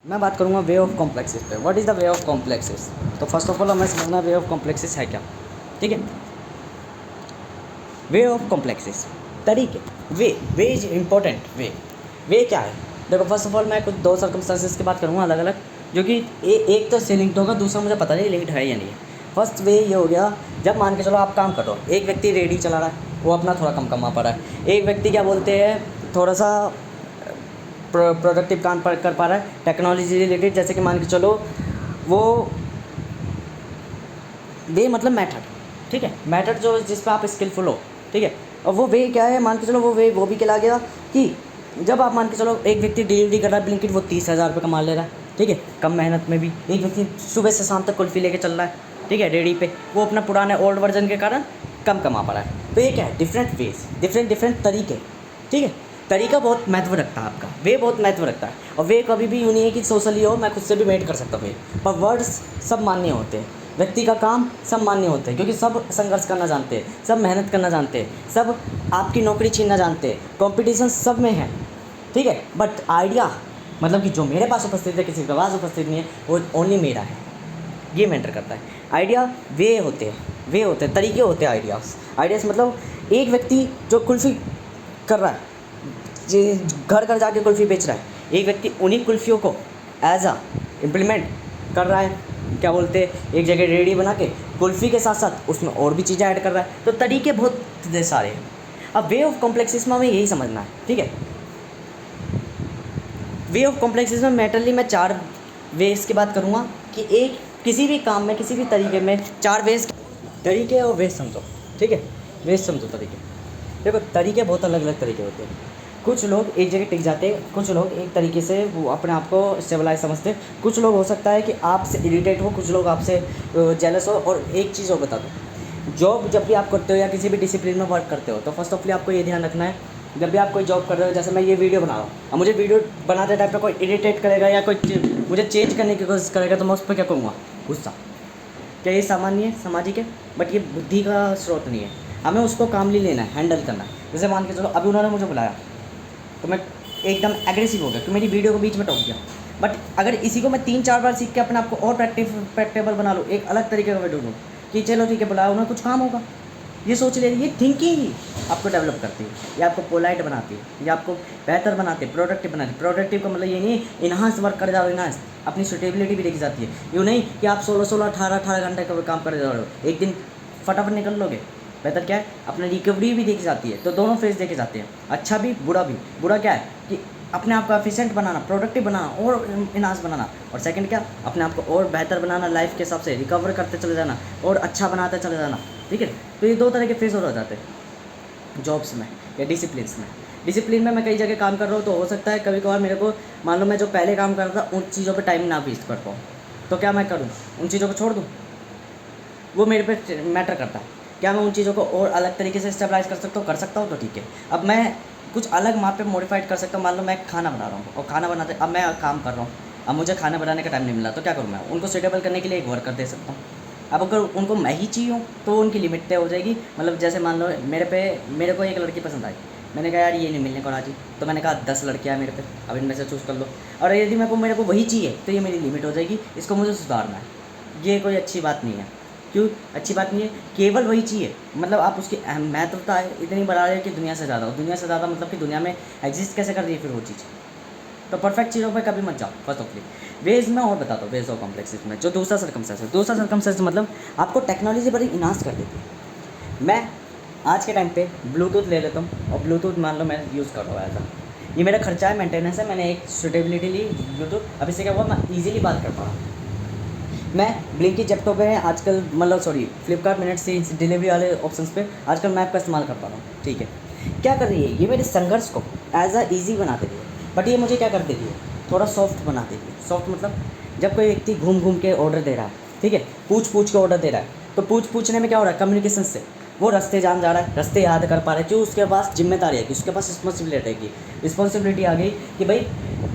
मैं बात करूँगा वे ऑफ कॉम्प्लेक्सेस पे। What is the way of complexes? तो फर्स्ट ऑफ ऑल हमें समझना वे ऑफ कॉम्प्लेक्सेस है क्या। ठीक है, वे ऑफ कॉम्प्लेक्सेस तरीके। Way is important. वे क्या है? देखो, फर्स्ट ऑफ ऑल मैं कुछ दो सर्कमस्टांसेस की बात करूँगा अलग अलग, जो कि एक तो से लिंक्ड होगा, दूसरा मुझे पता नहीं लिंक्ड है या नहीं है। फर्स्ट वे ये हो गया, जब मान के चलो आप काम कर रहे हो, एक व्यक्ति रेडी चला रहा है, वो अपना थोड़ा कम कमा पा रहा है। एक व्यक्ति क्या बोलते हैं, थोड़ा सा प्रोडक्टिव काम कर पा रहा है टेक्नोलॉजी रिलेटेड, जैसे कि मान के चलो वो वे मतलब मैथड। ठीक है, मैथड जो जिस पर आप स्किलफुल हो। ठीक है, और वो वे क्या है, मान के चलो वो वे वो भी क्या गया कि जब आप मान के चलो एक व्यक्ति डिलीवरी कर रहा है ब्लिंकिट, वो 30,000 रुपये कमा ले रहा है। ठीक है, कम मेहनत में भी। एक व्यक्ति सुबह से शाम तक कुल्फ़ी लेके चल रहा है, ठीक है, रेडी पे, वो अपना पुराने ओल्ड वर्जन के कारण कम कमा पा रहा है। तो ये क्या है, डिफरेंट वेज, डिफरेंट तरीके। ठीक है, तरीका बहुत महत्व रखता है, आपका वे बहुत महत्व रखता है। और वे कभी भी यूँ नहीं है कि सोशली हो, मैं खुद से भी मेड कर सकता हूँ वे, पर वर्ड्स सब मान्य होते हैं, व्यक्ति का काम सब मान्य होते हैं, क्योंकि सब संघर्ष करना जानते हैं, सब मेहनत करना जानते हैं, सब आपकी नौकरी छीनना जानते हैं, कंपटीशन सब में है। ठीक है, बट आइडिया मतलब कि जो मेरे पास उपस्थित है, किसी के पास उपस्थित नहीं है, वो ओनली मेरा है, ये मैटर करता है। आइडिया वे होते हैं, तरीके होते हैं आइडियाज़ मतलब एक व्यक्ति जो कुल्फ़ी कर रहा है, घर घर जाके कुल्फ़ी बेच रहा है, एक व्यक्ति उन्हीं कुल्फ़ियों को एज अ इम्प्लीमेंट कर रहा है, क्या बोलते हैं, एक जगह रेडी बना के कुल्फ़ी के साथ साथ उसमें और भी चीज़ें ऐड कर रहा है। तो तरीके बहुत सारे हैं। अब वे ऑफ कॉम्प्लेक्सिस में हमें यही समझना है। ठीक है, वे ऑफ कॉम्प्लेक्सिस में मैटरली मैं 4 वेज की बात करूँगा कि एक किसी भी काम में, किसी भी तरीके में 4 वेज, तरीके और वेज समझो। ठीक है, वेज समझो, तरीके। देखो, तरीके बहुत अलग अलग तरीके होते हैं। कुछ लोग एक जगह टिक जाते हैं, कुछ लोग एक तरीके से वो अपने आप को स्टेबलाइज समझते हैं, कुछ लोग हो सकता है कि आपसे इरिटेट हो, कुछ लोग आपसे जेलस हो। और एक चीज़ और बता दूँ, जॉब जब भी आप करते हो या किसी भी डिसिप्लिन में वर्क करते हो, तो फर्स्ट ऑफ ऑल आपको ये ध्यान रखना है, जब भी आप कोई जॉब कर रहे हो, जैसे मैं ये वीडियो बना रहा हूँ, अब मुझे वीडियो बनाते टाइम पे कोई इरिटेट करेगा या कोई मुझे चेंज करने की कोशिश करेगा, तो मैं उस पर क्या करूँगा, गुस्सा। क्या ये सामान्य है, सामाजिक है, बट ये बुद्धि का स्रोत नहीं है। हमें उसको कामली लेना है, हैंडल करना है। जैसे मान के चलो अभी उन्होंने मुझे बुलाया तो मैं एकदम एग्रेसिव हो गया कि मेरी वीडियो को बीच में टोक दिया। बट अगर इसी को मैं 3-4 बार सीख के अपने आप को और प्रैक्टिकल बना लूँ, एक अलग तरीके का वीडियो लूँ कि चलो ठीक है, बुलाया उन्हें, कुछ काम होगा, ये सोच ले, ये थिंकिंग ही आपको डेवलप करती है, ये आपको पोलाइट बनाती है, ये आपको बेहतर बनाती है, प्रोडक्टिव बनाती है। प्रोडक्टिव का मतलब ये नहीं है इन्हांस वर्क कर जाओ, इन्हांस अपनी सुटेबिलिटी भी देखी जाती है। यूँ नहीं कि आप 16-16, 18-18 घंटे का काम कर जा रहे हो, एक दिन फटाफट निकल लोगे। बेहतर क्या है, अपना रिकवरी भी देखी जाती है। तो दोनों फेज देखे जाते हैं, अच्छा भी बुरा भी। बुरा क्या है कि अपने आप को एफिशिएंट बनाना, प्रोडक्टिव बनाना और इनहांस बनाना। और सेकंड क्या, अपने आप को और बेहतर बनाना, लाइफ के हिसाब से रिकवर करते चले जाना और अच्छा बनाते चले जाना। ठीक है, तो ये 2 तरह के फेज हो जाते हैं जॉब्स में या डिसिप्लिन में। डिसिप्लिन में मैं कई जगह काम कर रहा हूँ, तो हो सकता है कभी कभार मेरे को, मान लो मैं जो पहले काम कर रहा था उन चीज़ों पर टाइम ना वेस्ट कर पाऊँ, तो क्या मैं करूँ, उन चीज़ों को छोड़ दूँ? वो मेरे पे मैटर करता है। क्या मैं उन चीज़ों को और अलग तरीके से स्टेबलाइज कर सकता हूँ? कर सकता हूँ, तो ठीक है। अब मैं कुछ अलग वहाँ पे मॉडिफाइड कर सकता हूँ। मान लो मैं खाना बना रहा हूँ और खाना बनाते, अब मैं काम कर रहा हूँ, अब मुझे खाना बनाने का टाइम नहीं मिला, तो क्या करूँ मैं? उनको सूटेबल करने के लिए एक वर्कर दे सकता हूँ। अब अगर उनको मैं ही चाहिए हूँ तो उनकी लिमिट तय हो जाएगी। मतलब जैसे मान लो मेरे को एक लड़की पसंद आई, मैंने कहा यार ये नहीं मिलने को राजी, तो मैंने कहा 10 लड़कियाँ मेरे पे, अब इनमें से चूज़ कर लो। और यदि मेरे को वही चाहिए, तो ये मेरी लिमिट हो जाएगी, इसको मुझे सुधारना है। ये कोई अच्छी बात नहीं है। क्यों अच्छी बात नहीं है? केवल वही चाहिए, मतलब आप उसकी महत्वता इतनी बढ़ा रहे हो कि दुनिया से ज़्यादा हो। दुनिया से ज़्यादा मतलब कि दुनिया में एग्जिस्ट कैसे कर रही है फिर वो चीज़। तो परफेक्ट चीज़ों पे कभी मत जाओ। फर्स्ट ऑफ वेज में और बताता हूँ, वेज ऑफ कॉम्प्लेक्सिस में जो दूसरा सर्कमस्टेंस मतलब आपको टेक्नोलॉजी बड़ी इनहांस कर देती है। मैं आज के टाइम पे ब्लूटूथ ले लेता हूँ, और ब्लूटूथ मान लो मैं यूज़ कर रहा हूँ ऐसा, ये मेरा खर्चा है, मेंटेनेंस है, मैंने एक सूटेबिलिटी ली ब्लूटूथ। अब इससे क्या हुआ, मैं ईजिली बात कर पा रहा हूँ। मैं ब्लिंकिट जेप्टो पे आजकल, मतलब फ्लिपकार्ट मिनट से डिलीवरी वाले ऑप्शंस पे आजकल मैप का इस्तेमाल कर पा रहा हूँ। ठीक है, क्या कर रही है ये, मेरे संघर्ष को एज अ ईजी बना देती है, बट ये मुझे क्या कर देती है, थोड़ा सॉफ्ट बना देती है। सॉफ्ट मतलब जब कोई व्यक्ति घूम घूम के ऑर्डर दे रहा है, ठीक है, पूछ पूछ के ऑर्डर दे रहा है, तो पूछने में क्या हो रहा है, कम्युनिकेशन से वो रास्ते जान जा रहा है, रास्ते याद कर पा रहा है, क्यों? उसके पास जिम्मेदारी है कि उसके पास रिस्पॉन्सिबिलिटी आ गई कि भाई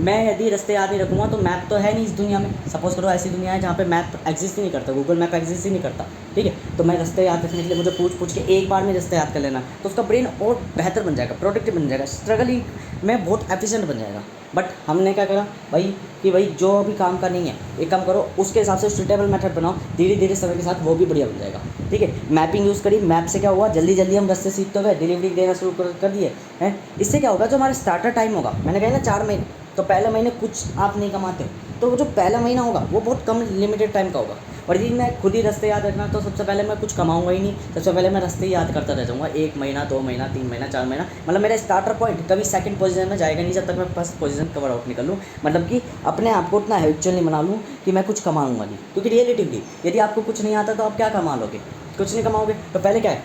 मैं यदि रास्ते याद नहीं रखूँगा तो मैप तो है नहीं इस दुनिया में। सपोज़ करो ऐसी दुनिया है जहाँ पे मैप एग्जिस्ट ही नहीं करता, गूगल मैप एग्जिस्ट ही नहीं करता, ठीक है? तो मैं रास्ते याद रखने के लिए मुझे पूछ के एक बार में रास्ते याद कर लेना, तो उसका ब्रेन और बेहतर बन जाएगा, प्रोडक्टिव बन जाएगा, स्ट्रगलिंग में बहुत एफिशिएंट बन जाएगा। बट हमने क्या करा भाई कि भाई जो अभी काम का नहीं है, एक काम करो उसके हिसाब से सुटेबल मेथड बनाओ, धीरे धीरे समय के साथ वो भी बढ़िया बन जाएगा, ठीक है? मैपिंग यूज़ करी, मैप से क्या हुआ, जल्दी जल्दी हम रास्ते सीखते हुए डिलीवरी देना शुरू कर दिए हैं। इससे क्या होगा, जो हमारा स्टार्टर टाइम होगा, मैंने कहा ना 4 महीने, तो पहले महीने कुछ आप नहीं कमाते हो, तो वो जो पहला महीना होगा वो बहुत कम लिमिटेड टाइम का होगा। और यदि मैं खुद ही रास्ते याद रखना, तो सबसे पहले मैं कुछ कमाऊंगा ही नहीं, सबसे पहले मैं रास्ते ही याद करता रह जाऊँगा, 1 महीना 2 महीना 3 महीना 4 महीना, मतलब मेरा स्टार्टर पॉइंट कभी सेकंड पोजीशन में जाएगा नहीं जब तक मैं फर्स्ट पोजीशन कवर आउट नहीं कर लूँ। मतलब कि अपने आप को उतना हैबिचुअल नहीं बना लूँ कि मैं कुछ कमाऊँगा नहीं, क्योंकि रियलिटिवली यदि आपको कुछ नहीं आता तो आप क्या कमा लोगे? कुछ नहीं कमाओगे। तो पहले क्या है,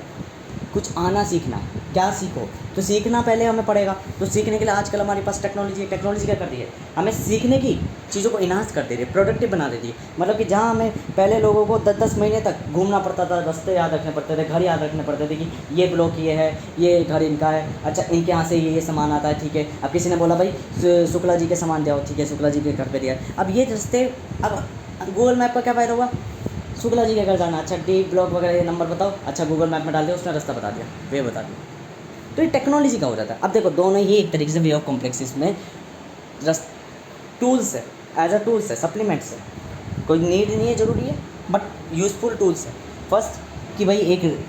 कुछ आना सीखना है। क्या सीखो, तो सीखना पहले हमें पड़ेगा। तो सीखने के लिए आजकल हमारे पास टेक्नोलॉजी है। टेक्नोलॉजी क्या कर रही है, हमें सीखने की चीज़ों को इन्हांस कर दे रही है, प्रोडक्टिव बना देती है। मतलब कि जहाँ हमें पहले लोगों को 10-10 महीने तक घूमना पड़ता था, रास्ते याद रखने पड़ते थे, घर याद रखने पड़ते थे कि ये ब्लॉक ये है, ये घर इनका है, अच्छा इनके यहाँ से ये सामान आता है, ठीक है। अब किसी ने बोला भाई शुक्ला जी के सामान दिया, ठीक है, शुक्ला जी के घर पर दिया। अब ये रास्ते, अब गूगल मैप का क्या फ़ायदा हुआ, शुक्ला जी के घर जाना, अच्छा डी ब्लॉक वगैरह ये नंबर बताओ, अच्छा गूगल मैप में डाल दिया, उसने रास्ता बता दिया, वे बता दिया। तो ये टेक्नोलॉजी का हो जाता है। अब देखो दोनों ही एक तरीके से वे ऑफ कॉम्प्लेक्सिस में टूल्स है, एज अ टूल्स है, सप्लीमेंट्स है, कोई नीड नहीं है, ज़रूरी है, बट यूज़फुल टूल्स है। फर्स्ट कि भाई एक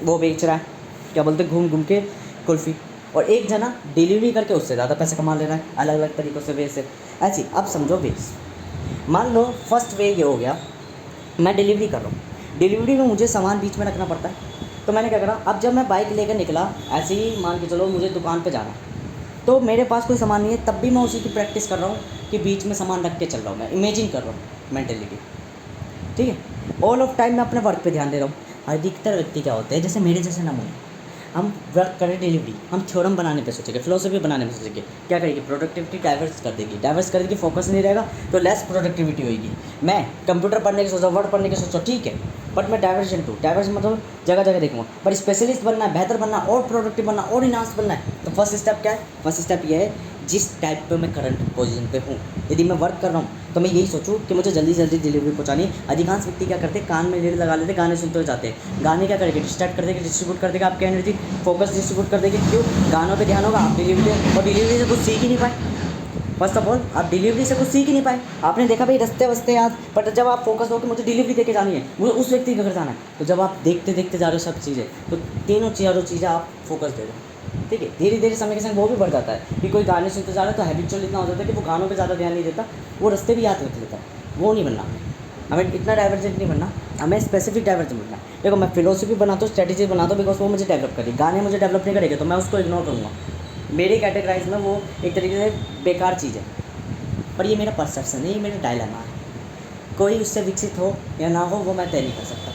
वो बेच रहा है, क्या बोलते हैं, घूम घूम के कुल्फ़ी, और एक जना डिलीवरी करके उससे ज़्यादा पैसे कमा ले रहा है अलग अलग तरीक़ों से, वे से ऐसी। अब समझो वेज, मान लो फर्स्ट वे ये हो गया, मैं डिलीवरी कर रहा हूँ, डिलीवरी में मुझे सामान बीच में रखना पड़ता है। तो मैंने क्या करा, अब जब मैं बाइक लेकर निकला, ऐसे ही मान के चलो मुझे दुकान पे जाना, तो मेरे पास कोई सामान नहीं है, तब भी मैं उसी की प्रैक्टिस कर रहा हूँ कि बीच में सामान रख के चल रहा हूँ, मैं इमेजिन कर रहा हूँ मेंटेलिटी, ठीक है। ऑल ऑफ टाइम मैं अपने वर्क पे ध्यान दे रहा हूँ। अधिकतर व्यक्ति क्या होते हैं, जैसे मेरे जैसे नमूने, हम वर्क करें डिलीवरी, हम थ्योरम बनाने पे सोचेंगे, फिलोसफी बनाने में सोचेंगे, क्या करेगी, प्रोडक्टिविटी डाइवर्स कर देगी, फोकस नहीं रहेगा तो लेस प्रोडक्टिविटी होगी। मैं कंप्यूटर पढ़ने की सोचा, वर्ड पढ़ने की सोचा, ठीक है, बट मैं डाइवर्जन मतलब जगह जगह देखूँगा। पर स्पेशलिस्ट बनना है, बेहतर बनना, और प्रोडक्टिव बनना, और इनहांस बनना है, तो फर्स्ट स्टेप क्या है, फर्स्ट स्टेप ये है, जिस टाइप पे मैं करंट पोजीशन पे हूँ, यदि मैं वर्क कर रहा हूँ तो मैं यही सोचूं कि मुझे जल्दी जल्दी डिलीवरी पहुँचानी है। अधिकांश व्यक्ति क्या करते हैं, कान में लीड लगा लेते, गाने सुनते हुए जाते हैं। गाने क्या करेंगे, डिस्ट्रैक्ट कर देंगे, डिस्ट्रीब्यूट कर देगा आपकी एनर्जी, फोकस डिस्ट्रीब्यूट कर देंगे। क्यों, गानों पे ध्यान होगा, आप डिलीवरी, और डिलीवरी से कुछ सीख ही नहीं पाए। फर्स्ट ऑफ ऑल आप डिलीवरी से कुछ सीख ही नहीं पाए। आपने देखा भाई रास्ते वस्ते याद, बट जब आप फोकस हो कि मुझे डिलीवरी देके जानी है, मुझे उस व्यक्ति के घर जाना है, तो जब आप देखते देखते जा रहे हो सब चीज़ें, तो तीनों चारों चीज़ें आप फोकस दे रहे हो, ठीक है। धीरे धीरे समय के संग वो भी बढ़ जाता है कि कोई गाने सुनते जा रहा है तो हैबिचुअल इतना हो जाता है कि वो गानों पे ज़्यादा ध्यान नहीं देता, वो रास्ते भी याद रख लेता है। वो नहीं बनना हमें, इतना डाइवर्जेंट नहीं बनना, हमें स्पेसिफिक डाइवर्जेंट बनना है। देखो मैं फिलोसफी बनाता हूँ, स्ट्रेटेजी बनाता हूँ, बिकॉज वो मुझे डेवलप करेगी। गाने मुझे डेवलप नहीं करेंगे तो मैं उसको इग्नोर करूँगा, मेरी कैटेगराइज में वो एक तरीके से बेकार चीज़ है। पर ये मेरा परसेप्शन है, ये मेरा डायलेमा है। कोई उससे विकसित हो या ना हो वो मैं तय नहीं कर सकता,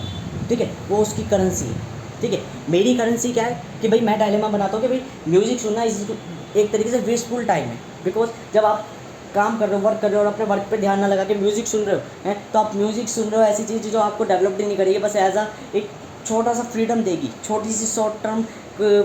ठीक है, वो उसकी करेंसी है, ठीक है। मेरी करेंसी क्या है कि भाई मैं डायलेमा बनाता हूँ कि भाई म्यूज़िक सुनना एक तरीके से वेस्टफुल टाइम है। बिकॉज जब आप काम कर रहे हो, वर्क कर रहे हो, और अपने वर्क पे ध्यान ना लगा के म्यूज़िक सुन रहे हो हैं, तो आप म्यूज़िक सुन रहे हो ऐसी चीज़ जो आपको डेवलप भी नहीं करेगी, बस एज एक छोटा सा फ्रीडम देगी, छोटी सी शॉर्ट टर्म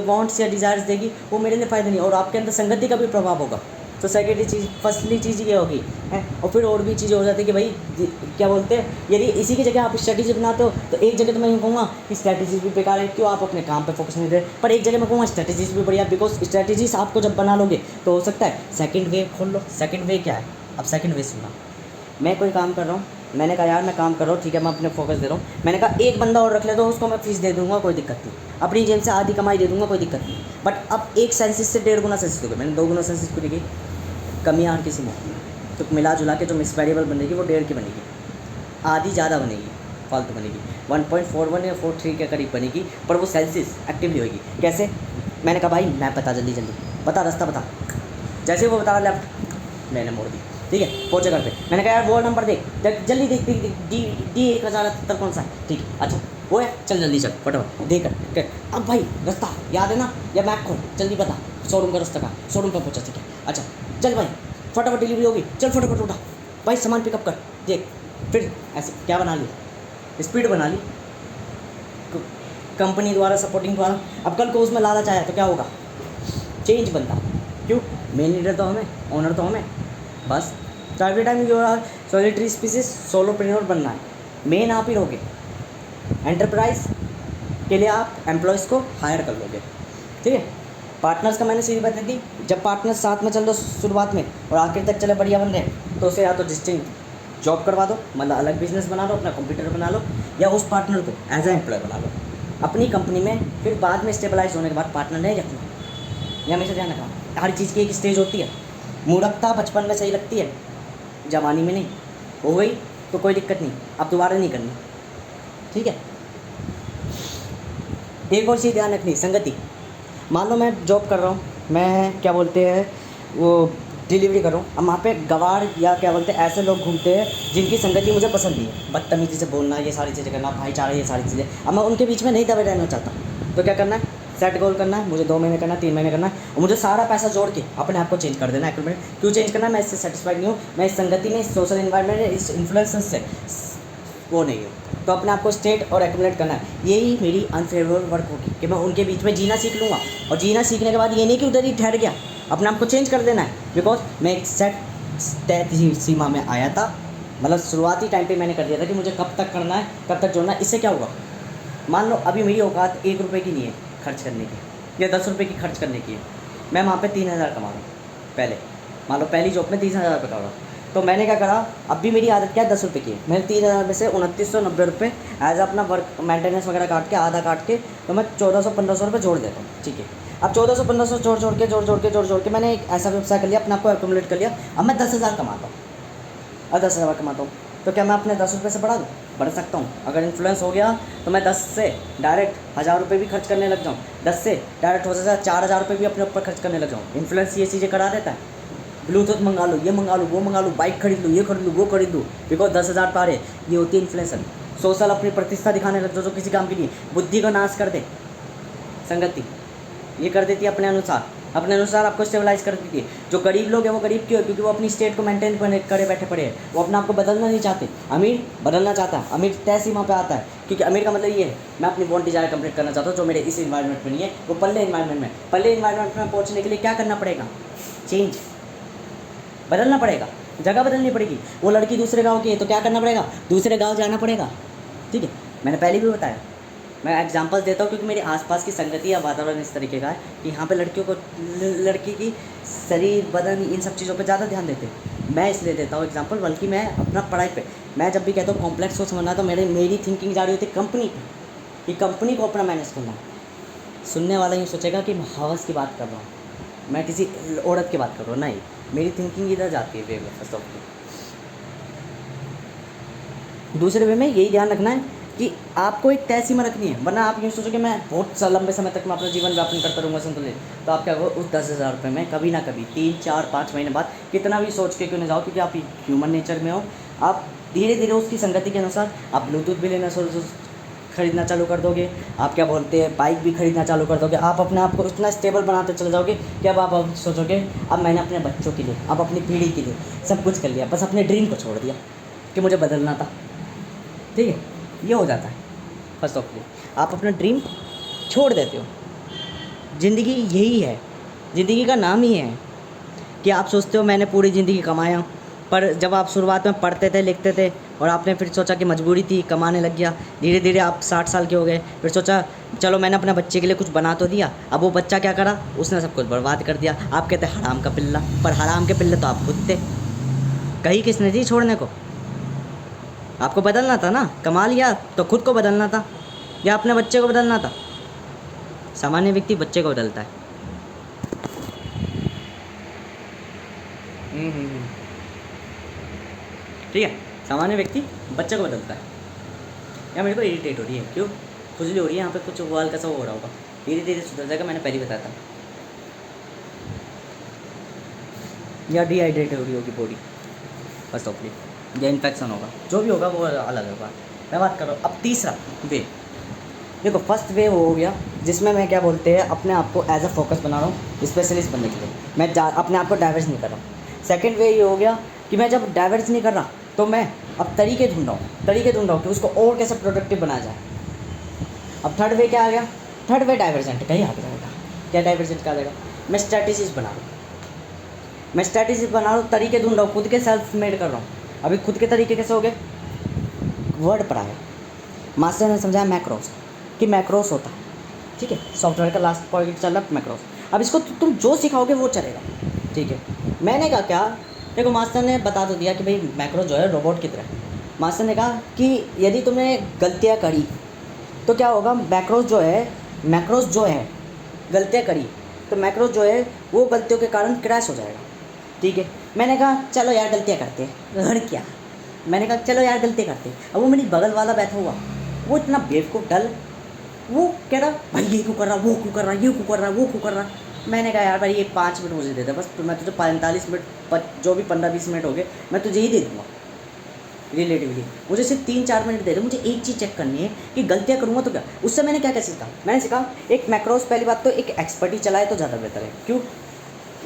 वांट्स या डिज़ायर्स देगी, वो मेरे लिए फ़ायदा नहीं, और आपके अंदर संगति का भी प्रभाव होगा। तो सेकेंडरी चीज़, फर्स्टली चीज़ ये होगी है, और फिर और भी चीज़ें हो जाती है कि भाई क्या बोलते हैं, यदि इसी की जगह आप स्ट्रैटेजी बनाते हो, तो एक जगह तो मैं यूँ कहूँगा कि स्ट्रैटेजीज भी बेकार है, क्यों, आप अपने काम पे फोकस नहीं दे रहे। पर एक जगह मैं कहूँगा स्ट्रैटेजीज भी बढ़िया, बिकॉज स्ट्रैटेजीज आपको जब बना लोगे तो हो सकता है सेकंड वे खोल लो। सेकंड वे क्या है, अब सेकंड वे सुना, मैं कोई काम कर रहा हूँ, मैंने कहा यार मैं काम कर रहा हूँ, ठीक है, मैं अपने फोकस दे रहा हूँ, मैंने कहा एक बंदा और रख ले तो उसको मैं फीस दे दूँगा, कोई दिक्कत नहीं, अपनी जेब से आधी कमाई दे दूँगा, कोई दिक्कत नहीं। बट अब एक सेंसिस से 1.5 गुना सेंसिस हो गया, मैंने 2 गुना सेंसिस को देखी, कमी हर किसी में, तो मिला जुला के जो मिस वेरिएबल बनेगी वो 1.5 की बनेगी, आधी ज़्यादा बनेगी, फालतू बनेगी, 1.41 या 43 के करीब बनेगी, पर वो सेल्सियस एक्टिवली होगी। कैसे, मैंने कहा भाई मैप बता, जल्दी जल्दी बता, रास्ता बता, जैसे वो बता लेफ्ट, मैंने मोड़ दी, ठीक है, पहुँचे घर पे, मैंने कहा यार वो नंबर देख जल्दी, देख देख डी 1078 कौन सा है, ठीक है, अच्छा वो है, चल जल्दी चल फटाफट देख कर, अब भाई रास्ता याद है ना, या मैप खोल, जल्दी बता, शोरूम का रास्ता कहाँ, शोरूम पर पहुँचा, ठीक है, अच्छा चल भाई फटाफट डिलीवरी होगी, चल फटाफट उठा भाई, सामान पिकअप कर, देख, फिर ऐसे क्या बना ली, स्पीड बना ली, कंपनी द्वारा, सपोर्टिंग द्वारा। अब कल को उसमें लालच आया तो क्या होगा? चेंज बनता। क्यों? मेन लीडर तो हमें, ओनर तो हमें। बस तो every time you are solitary species, solopreneur बनना है, मेन आप ही रहोगे। एंटरप्राइज के लिए आप एम्प्लॉयज़ को हायर कर लोगे, ठीक है। पार्टनर्स का मैंने सीधी बता दी, जब पार्टनर्स साथ में चल दो शुरुआत में और आखिर तक चले बढ़िया बन रहे तो उसे या तो डिस्टिंक्ट जॉब करवा दो, मतलब अलग बिजनेस बना लो, अपना कंप्यूटर बना लो, या उस पार्टनर को एज ए एम्प्लॉय बना लो अपनी कंपनी में। फिर बाद में स्टेबलाइज होने के बाद पार्टनर नहीं रखना। ये हमेशा ध्यान रखना, हर चीज़ की एक स्टेज होती है। मूर्खता बचपन में सही लगती है, जवानी में नहीं। हो गई तो कोई दिक्कत नहीं, अब दोबारा नहीं करनी, ठीक है। एक और चीज़ ध्यान रखनी, संगति। मान लो मैं जॉब कर रहा हूँ, मैं क्या बोलते हैं वो डिलीवरी कर रहा हूँ, अब वहाँ पे गवार या क्या बोलते हैं ऐसे लोग घूमते हैं जिनकी संगति मुझे पसंद नहीं है। बदतमीजी से बोलना, ये सारी चीज़ें करना, भाईचारा, ये सारी चीज़ें। अब मैं उनके बीच में नहीं दबे रहना चाहता, तो क्या करना है? सेट गोल करना है, मुझे 2 महीने करना है, 3 महीने करना है, और मुझे सारा पैसा जोड़ के अपने आप को चेंज कर देना है। क्यों चेंज करना है? मैं इससे सेटिस्फाइड नहीं हूँ, मैं इस संगति में, इस सोशल इन्वायरमेंट में, इस इन्फ्लुएंस से वो नहीं हूँ, तो अपने आप को स्टेट और एक्यूमुलेट करना है। यही मेरी अनफेवरेबल वर्क होगी कि मैं उनके बीच में जीना सीख लूँगा, और जीना सीखने के बाद ये नहीं कि उधर ही ठहर गया, अपने आप को चेंज कर देना है। बिकॉज मैं एक सेट तय सीमा में आया था, मतलब शुरुआती टाइम पे मैंने कर दिया था कि मुझे कब तक करना है, कब तक जोड़ना है। इससे क्या होगा? मान लो अभी मेरी औकात 1 रुपये की नहीं है खर्च करने की, या 10 रुपये की खर्च करने की है। मैं वहाँ पे 3,000 कमा रहा हूँ पहले, मान लो पहली जॉब में 30,000 रुपये कमा रहा हूँ। तो मैंने क्या करा, अब भी मेरी आदत क्या है, 10 रुपये की है। मैंने 3,000 में से 2990 रुपये एज अपना वर्क मेंटेनेंस वगैरह काट के, आधा काट के, तो मैं 1400-1500 रुपये जोड़ देता हूँ, ठीक है। अब 1400-1500 जोड़ के मैंने एक ऐसा व्यवसाय कर लिया, अपने आप को एक्यूमुलेट कर लिया। अब मैं 10,000 कमाता हूँ, अब 10,000 कमाता हूँ, तो क्या मैं अपने 10 रुपये से बढ़ा दूँ? बढ़ सकता हूँ। अगर इन्फ्लुएंस हो गया तो मैं 10 से डायरेक्ट 1,000 रुपये भी खर्च करने लग जाऊँ, 10 से डायरेक्ट हो सकता है 4,000 रुपये भी अपने ऊपर खर्च करने लग जाऊँ। इन्फ्लुएंस ये चीज़ें करा देता है। ब्लूटूथ मंगा लो, ये मंगा लो, वो मंगा लो, बाइक खरीद लो, ये खरीद लो, वो खरीद लो, बिकॉज 10,000 पार है। ये होती है इन्फ्लुएंसर। सोशल अपनी प्रतिष्ठा दिखाने लग जाओ जो किसी काम की नहीं। बुद्धि को नाश कर दे संगति, ये कर देती है अपने अनुसार आपको स्टेबलाइज कर देती है। जो गरीब लोग हैं वो गरीब क्यों है? क्योंकि वो अपनी स्टेट को मेंटेन करे बैठे पड़े हैं, वो अपने आप को बदलना नहीं चाहते। अमीर बदलना चाहता है, अमीर तय सीमा पे आता है, क्योंकि अमीर का मतलब ये है मैं अपनी वांट डिजायर कंप्लीट करना चाहता हूँ जो मेरे इस इन्वायरमेंट में नहीं है, वो पल्ले इन्वायरमेंट में पहुँचने के लिए क्या करना पड़ेगा? चेंज, बदलना पड़ेगा, जगह बदलनी पड़ेगी। वो लड़की दूसरे गाँव की है तो क्या करना पड़ेगा? दूसरे गाँव जाना पड़ेगा, ठीक है। मैंने पहले भी बताया, मैं एग्जांपल्स देता हूँ क्योंकि मेरे आसपास की संगति या वातावरण इस तरीके का है कि यहाँ पे लड़कियों को, लड़की की शरीर, बदन, इन सब चीज़ों पे ज़्यादा ध्यान देते हैं। मैं इसलिए देता हूँ एग्जांपल, बल्कि मैं अपना पढ़ाई पे, मैं जब भी कहता हूँ कॉम्प्लेक्स को समझना तो मेरी थिंकिंग जा रही होती है कंपनी पे, कि कंपनी को अपना मैनेज करना है। सुनने वाला यूँ सोचेगा कि मैं हवस की बात कर रहा हूँ, मैं किसी औरत की बात कर रहा हूँ, नहीं, मेरी थिंकिंग इधर जाती है वे में। फर्स्ट ऑफ ऑल दूसरे वे में यही ध्यान रखना है कि आपको एक तय सीमा रखनी है, वरना आप यूँ सोचो कि मैं बहुत लंबे समय तक मैं अपना जीवन व्यापन करता रहूँगा संतुलित, तो आप क्या करो, उस 10,000 रुपये में कभी ना कभी 3, 4, 5 महीने बाद कितना भी सोच के क्यों नहीं जाओ, क्योंकि आप ह्यूमन नेचर में हो, आप धीरे धीरे उसकी संगति के अनुसार आप ब्लूटूथ भी लेना खरीदना चालू कर दोगे, आप क्या बोलते हैं बाइक भी खरीदना चालू कर दोगे। आप अपने आप को इतना स्टेबल बनाते चले जाओगे कि अब आप सोचोगे अब मैंने अपने बच्चों के लिए, अब अपनी पीढ़ी के लिए सब कुछ कर लिया, बस अपने ड्रीम को छोड़ दिया कि मुझे बदलना था, ठीक है। ये हो जाता है फर्स्ट ऑफ ऑल, आप अपना ड्रीम छोड़ देते हो। ज़िंदगी यही है, ज़िंदगी का नाम ही है कि आप सोचते हो मैंने पूरी ज़िंदगी कमाया, पर जब आप शुरुआत में पढ़ते थे, लिखते थे, और आपने फिर सोचा कि मजबूरी थी, कमाने लग गया, धीरे धीरे आप 60 साल के हो गए, फिर सोचा चलो मैंने अपने बच्चे के लिए कुछ बना तो दिया, अब वो बच्चा क्या करा, उसने सब कुछ बर्बाद कर दिया। आप कहते हराम का पिल्ला, पर हराम के पिल्ले तो आप खुद थे। कहीं किसने दी छोड़ने को? आपको बदलना था ना, कमा लिया तो खुद को बदलना था या अपने बच्चे को बदलना था। सामान्य व्यक्ति बच्चे को बदलता है। ठीक है, सामान्य व्यक्ति बच्चे को बदलता है। या मेरे को इरिटेट हो रही है, क्यों खुजली हो रही है, यहाँ पे कुछ वाल का सा हो रहा होगा, धीरे धीरे सुधर जाएगा, मैंने पहले बताया था। या डिहाइड्रेट हो रही होगी बॉडी फर्स्ट ऑफ ऑल, या इन्फेक्शन होगा, जो भी होगा वो अलग होगा। मैं बात कर रहा हूँ अब तीसरा वे। देखो फर्स्ट वे वो हो गया जिसमें मैं क्या बोलते हैं अपने आप को एज अ फोकस बना रहा हूँ स्पेशलिस्ट बनने के लिए, मैं अपने आप को डाइवर्स नहीं कर रहा हूँ। सेकंड वे ये हो गया कि मैं जब डाइवर्स नहीं कर रहा तो मैं अब तरीके ढूंढ रहा हूँ कि उसको और कैसे प्रोडक्टिव बनाया जाए। अब थर्ड वे क्या आ गया, थर्ड वे डाइवर्जेंट का ही आ जाएगा। क्या डाइवर्जेंट का आ जाएगा, मैं स्ट्रैटेजीज बना रहा हूँ, मैं स्ट्रैटेजीज बना रहा हूँ, तरीके ढूंढ रहा हूँ, खुद के सेल्फ मेड कर रहा हूँ। अभी खुद के तरीके कैसे हो गए, वर्ड पर आया, मास्टर ने समझाया मैक्रोस कि मैक्रोस होता है, ठीक है। सॉफ्टवेयर का लास्ट पॉइंट चल रहा है मैक्रोस। अब इसको तुम जो सिखाओगे वो चलेगा, ठीक है। मैंने कहा क्या, देखो मास्टर ने बता तो दिया कि भाई मैक्रोस जो है रोबोट की तरह। मास्टर ने कहा कि यदि तुमने गलतियाँ करी तो क्या होगा, मैक्रोस जो है गलतियाँ करी तो मैक्रोस जो है वो गलतियों के कारण क्रैश हो जाएगा, ठीक है। मैंने कहा चलो यार गलतियाँ करते हैं, घर क्या, मैंने कहा चलो यार गलतियाँ करते हैं। अब वो मेरी बगल वाला बैठा हुआ, वो इतना बेवकूफ़ डल, वो कह रहा भाई ये क्यों कर रहा, वो क्यों कर रहा, ये क्यों कर रहा, वो क्यों कर रहा। मैंने कहा यार भाई ये 5 मिनट मुझे दे दे बस, तो मैं तुझे 45 मिनट जो भी 15-20 मिनट हो गए मैं तुझे ही दे दूँगा रिलेटिवली। मुझे सिर्फ 3-4 मिनट दे दो, मुझे एक चीज़ चेक करनी है कि गलतियाँ करूँगा तो क्या। उससे मैंने क्या क्या सीखा, मैंने सीखा एक मैक्रोस, पहली बात तो एक एक्सपर्ट ही चलाए तो ज़्यादा बेहतर है, क्यों,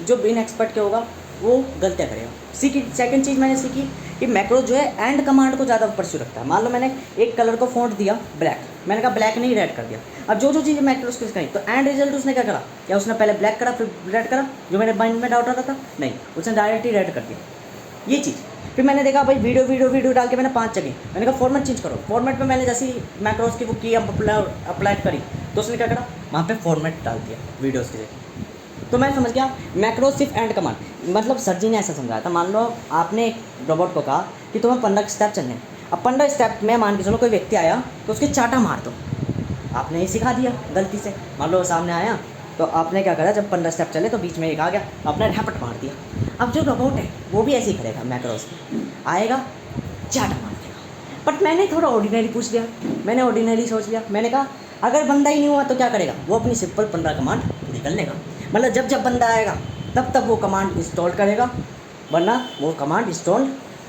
जो बिन एक्सपर्ट के होगा वो गलतियाँ करेगा। सीखी सेकंड चीज़ मैंने सीखी कि मैक्रो जो है एंड कमांड को ज़्यादा परस्यू रखता है। मान लो मैंने एक कलर को फ़ॉन्ट दिया ब्लैक, मैंने कहा ब्लैक नहीं रेड कर दिया। अब जो चीज़ें मैक्रोस को सिखाई तो एंड रिजल्ट उसने क्या करा, क्या उसने पहले ब्लैक करा फिर रेड करा, जो मेरे माइंड में डाउट आता था, नहीं, उसने डायरेक्ट ही रेड कर दिया, ये चीज़। फिर मैंने देखा भाई वीडियो डाल के मैंने 5 जगह, मैंने कहा फॉर्मेट चेंज करो। फॉर्मेट में मैंने जैसी मैक्रोस की वो की अप्लाई करी तो उसने क्या करा, वहाँ पे फॉर्मेट डाल दिया वीडियोज़ की जगह। तो मैं समझ गया मैक्रोस सिर्फ एंड कमांड, मतलब सर जी ने ऐसा समझाया था। मान लो आपने एक रोबोट को कहा कि तुम्हें 15 स्टेप चलने हैं, अब 15 स्टेप में मान के चलो कोई व्यक्ति आया तो उसके चाटा मार दो, आपने ये सिखा दिया गलती से। मान लो सामने आया तो आपने क्या करा, जब 15 स्टेप चले तो बीच में एक आ गया, आपने रैपट मार दिया। अब जो रोबोट है वो भी ऐसे ही करेगा, मैक्रोस आएगा चाटा मार देगा। बट मैंने थोड़ा ऑर्डिनरी पूछ लिया, मैंने ऑर्डिनरी सोच लिया, मैंने कहा अगर बंदा ही नहीं हुआ तो क्या करेगा, वो अपनी सिंपल 15 कमांड निकल लेगा। मतलब जब बंदा आएगा तब वो कमांड इंस्टॉल करेगा, वरना वो कमांड इंस्टॉल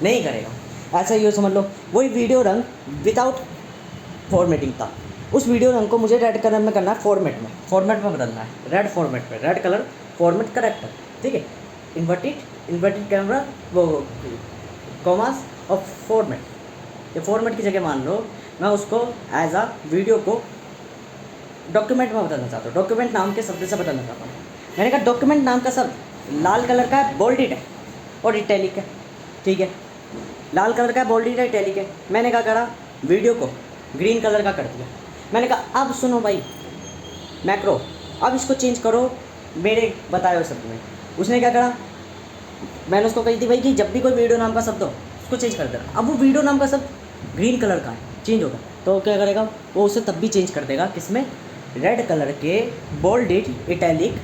नहीं करेगा। ऐसा ही समझ लो, वही वीडियो रंग विदाउट फॉर्मेटिंग था, उस वीडियो रंग को मुझे रेड कलर में करना है, फॉर्मेट में बदलना है, रेड फॉर्मेट में, रेड कलर फॉर्मेट करेक्ट है, ठीक है। इन्वर्टेड कैमरा वो कॉमास और फॉर्मेट, ये फॉर्मेट की जगह मान लो मैं उसको एज अ वीडियो को डॉक्यूमेंट में बदलना चाहता हूँ, डॉक्यूमेंट नाम के शब्द से बदलना चाहता हूँ। मैंने कहा डॉक्यूमेंट नाम का शब्द लाल कलर का है, बोल्डेड है और इटैलिक है, ठीक है। लाल कलर का है, बोल्डेड है, इटैलिक है। मैंने क्या करा, वीडियो को ग्रीन कलर का कर दिया। मैंने कहा अब सुनो भाई मैक्रो, अब इसको चेंज करो मेरे बताए हुए शब्द में। उसने क्या करा, मैंने उसको कही थी भाई कि जब भी कोई वीडियो नाम का शब्द हो उसको चेंज कर देना। अब वो वीडियो नाम का शब्द ग्रीन कलर का है, चेंज होगा तो क्या करेगा वो, उसे तब भी चेंज कर देगा, किसमें, रेड कलर के बोल्डेड इटैलिक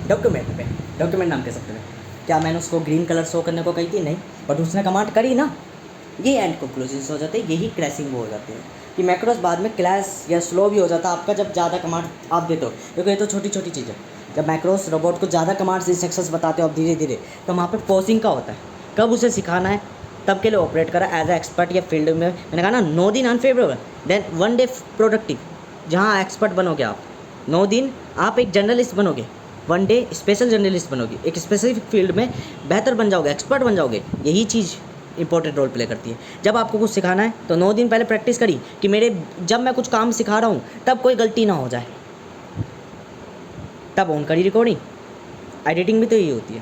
डॉक्यूमेंट पे, डॉक्यूमेंट नाम के शब्द में। क्या मैंने उसको ग्रीन कलर शो करने को कही थी, नहीं, बट उसने कमांड करी ना। ये एंड कंक्लूजन हो जाते हैं, यही क्रैशिंग हो जाते हैं कि मैक्रोस बाद में क्लैश या स्लो भी हो जाता है आपका जब ज़्यादा कमांड आप देते हो, क्योंकि ये तो छोटी छोटी चीज़ है। जब मैक्रोस रोबोट को ज़्यादा कमांड्स इंस्ट्रक्शंस बताते हो आप धीरे धीरे, तो वहाँ पे पॉजिंग का होता है, कब उसे सिखाना है तब के लिए ऑपरेट करा एज ए एक्सपर्ट या फील्ड में। मैंने कहा ना 9 दिन अनफेवरेबल देन 1 डे प्रोडक्टिव, जहाँ एक्सपर्ट बनोगे आप 9 दिन, आप एक जर्नलिस्ट बनोगे, 1 डे स्पेशल जर्नलिस्ट बनोगे, एक स्पेसिफिक फील्ड में बेहतर बन जाओगे, एक्सपर्ट बन जाओगे। यही चीज़ इंपॉर्टेंट रोल प्ले करती है। जब आपको कुछ सिखाना है तो 9 दिन पहले प्रैक्टिस करी कि जब मैं कुछ काम सिखा रहा हूँ तब कोई गलती ना हो जाए, तब ऑन करी रिकॉर्डिंग। एडिटिंग भी तो यही होती है,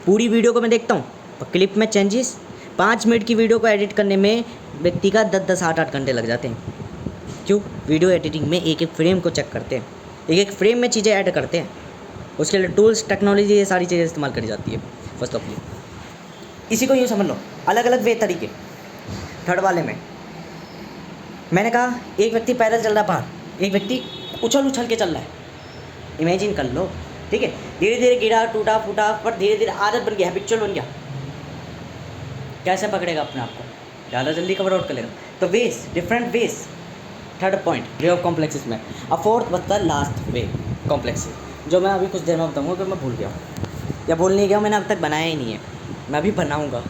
पूरी वीडियो को मैं देखता हूँ तो क्लिप में चेंजेस, 5 मिनट की वीडियो को एडिट करने में व्यक्ति का 10-10 8-8 घंटे लग जाते हैं। क्यों, वीडियो एडिटिंग में एक एक फ्रेम को चेक करते हैं, एक एक फ्रेम में चीज़ें ऐड करते हैं, उसके लिए टूल्स टेक्नोलॉजी ये सारी चीज़ें इस्तेमाल करी जाती है फर्स्ट ऑफ ऑल। इसी को यूँ समझ लो, अलग अलग वे तरीके। थर्ड वाले में मैंने कहा एक व्यक्ति पैदल चल रहा बाहर, एक व्यक्ति उछल के चल रहा है, इमेजिन कर लो, ठीक है। धीरे धीरे गिरा, टूटा फूटा, पर धीरे धीरे आदत बन गया, हैबिचुअल बन गया। कैसे पकड़ेगा अपने आप को, ज़्यादा जल्दी कवर आउट कर लेगा। तो ways, different ways, third point way of complexes में। अब फोर्थ बचता है लास्ट वे कॉम्प्लेक्सेस, जो मैं अभी कुछ देर में बताऊँगा, कि मैं भूल गया हूँ या भूल नहीं गया, मैंने अब तक बनाया ही नहीं है, मैं अभी बनाऊँगा।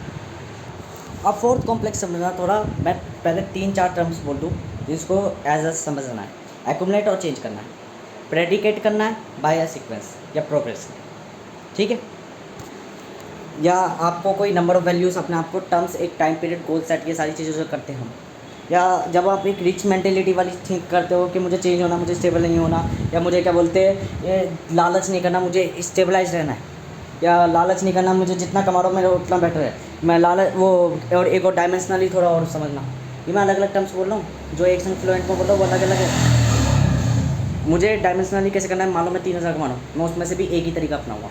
अब फोर्थ कॉम्प्लेक्स समझना, थोड़ा मैं पहले 3-4 टर्म्स बोल दूँ जिसको एज अ समझना है। एक्यूमुलेट और चेंज करना है, प्रेडिकेट करना है बाय अ सीक्वेंस या प्रोग्रेस, ठीक है। या आपको कोई नंबर ऑफ वैल्यूज़ अपने आप को टर्म्स, एक टाइम पीरियड, गोल सेट, ये सारी चीज़ें जो करते हैं हम, या जब आप एक रिच मेंटेलिटी वाली थिंक करते हो कि मुझे चेंज होना, मुझे स्टेबल नहीं होना, या मुझे क्या बोलते हैं ये लालच नहीं करना, मुझे स्टेबलाइज रहना है, या लालच नहीं करना, मुझे जितना कमा रहा हूँ मेरा उतना बेटर है, मैं लालच वो, और एक और डायमेंशनली थोड़ा और समझना, ये मैं अलग अलग टर्म्स बोल रहा हूँ, जो एक संग फ्लुएंट में बोल रहा हूँ वो अलग अलग है। मुझे डायमेंशनली कैसे करना है, मान लो मैं 3,000 कमा रहा हूँ, मैं उसमें से भी एक ही तरीका अपनाऊँगा।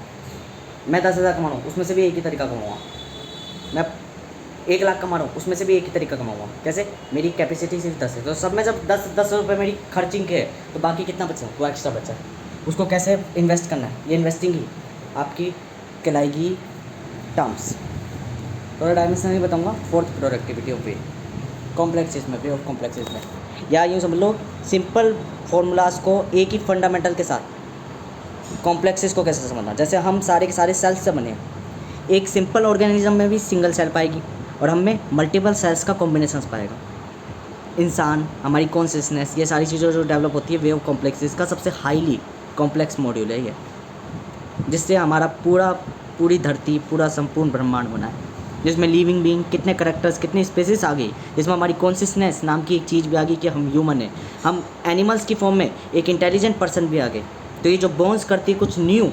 मैं 10,000 कमा रहा हूँ, उसमें से भी एक ही तरीका कमाऊँगा। मैं 1,00,000 कमा रहा हूँ, उसमें से भी एक ही तरीका कमाऊँगा। कैसे? मेरी कैपेसिटी सिर्फ 10 है, तो सब में जब 10 रुपये मेरी खर्चिंग के है, तो बाकी कितना बचा? वो एक्स्ट्रा बचा, उसको कैसे इन्वेस्ट करना है, ये इन्वेस्टिंग ही आपकी कहलाएगी टर्म्स। थोड़ा डायमेंशनली बताऊँगा। Fourth, productivity of way, complexes में, वे ऑफ कॉम्प्लेक्सेस में, या यूँ समझ लो सिंपल फॉर्मूलाज को एक ही फंडामेंटल के साथ कॉम्प्लेक्सेस को कैसे समझना। जैसे हम सारे के सारे सेल्स से बने हैं, एक सिंपल ऑर्गेनिज्म में भी सिंगल सेल पाएगी और हम में मल्टीपल सेल्स का कॉम्बिनेशन पाएगा। इंसान, हमारी कॉन्शियसनेस, ये सारी चीज़ें जो डेवलप होती है वे ऑफ कॉम्प्लेक्सेस का सबसे हाईली कॉम्प्लेक्स मॉड्यूल है ये, जिससे हमारा पूरी धरती, पूरा संपूर्ण ब्रह्मांड बना है, जिसमें लिविंग बीइंग कितने करेक्टर्स, कितनी स्पेसिस आ गई, जिसमें हमारी कॉन्शियसनेस नाम की एक चीज़ भी आ गई कि हम ह्यूमन हैं, हम एनिमल्स की फॉर्म में एक इंटेलिजेंट पर्सन भी आ गए। तो ये जो बॉन्स करती है कुछ न्यू,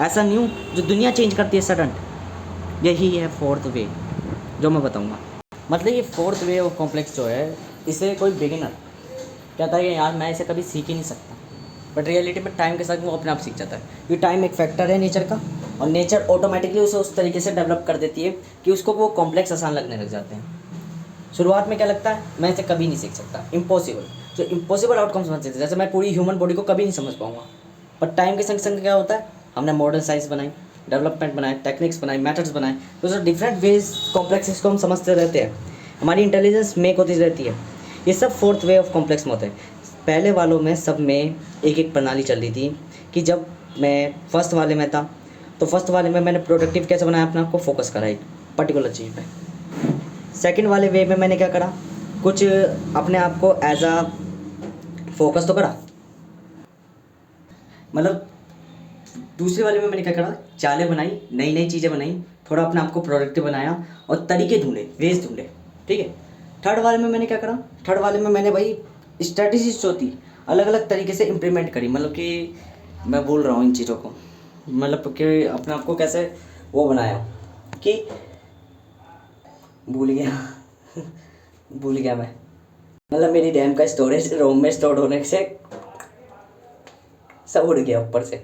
ऐसा न्यू जो दुनिया चेंज करती है सडन, यही है फोर्थ वे जो मैं बताऊँगा। मतलब ये फोर्थ वे ऑफ कॉम्प्लेक्स जो है, इसे कोई बिगिनर कहता है कि यार मैं इसे कभी सीख ही नहीं सकता, बट रियलिटी में टाइम के साथ वो अपने आप सीख जाता है, क्योंकि टाइम एक फैक्टर है नेचर का, और नेचर ऑटोमेटिकली उसे उस तरीके से डेवलप कर देती है कि उसको वो कॉम्प्लेक्स आसान लगने लग जाते हैं। शुरुआत में क्या लगता है, मैं इसे कभी नहीं सीख सकता, इम्पॉसिबल, जो इम्पॉसिबल आउटकम्स बन सकते हैं, जैसे मैं पूरी ह्यूमन बॉडी को कभी नहीं समझ पाऊंगा। पर टाइम के संग संग क्या होता है, हमने मॉडर्न साइंस बनाई, डेवलपमेंट बनाए, टेक्निक्स बनाए, मेथड्स बनाए, तो जो डिफरेंट वेज कॉम्प्लेक्सेस को हम समझते रहते हैं, हमारी इंटेलिजेंस मेक होती रहती है। ये सब फोर्थ वे ऑफ कॉम्प्लेक्स में होते हैं। पहले वालों में सब में एक एक प्रणाली चल रही थी कि जब मैं फर्स्ट वाले में था, तो फर्स्ट वाले में मैंने प्रोडक्टिव कैसे बनाया, अपने आप को फोकस करा एक पर्टिकुलर चीज़ पे। सेकंड वाले वे में मैंने क्या करा, कुछ अपने आप को एज अ फोकस तो करा, मतलब दूसरे वाले में मैंने क्या करा, चालें बनाई, नई नई चीज़ें बनाई, थोड़ा अपने आप को प्रोडक्टिव बनाया और तरीके ढूंढे, वेज ढूंढे, ठीक है। थर्ड वाले में मैंने क्या करा, थर्ड वाले में मैंने भाई स्ट्रेटजीज जो थी अलग अलग तरीके से इम्प्लीमेंट करी, मतलब कि मैं बोल रहा हूँ इन चीज़ों को, मतलब कि अपने आप को कैसे वो बनाया कि भूल गया मैं, मतलब मेरी रैम का स्टोरेज रोम में स्टोर होने से सब उड़ गया ऊपर से।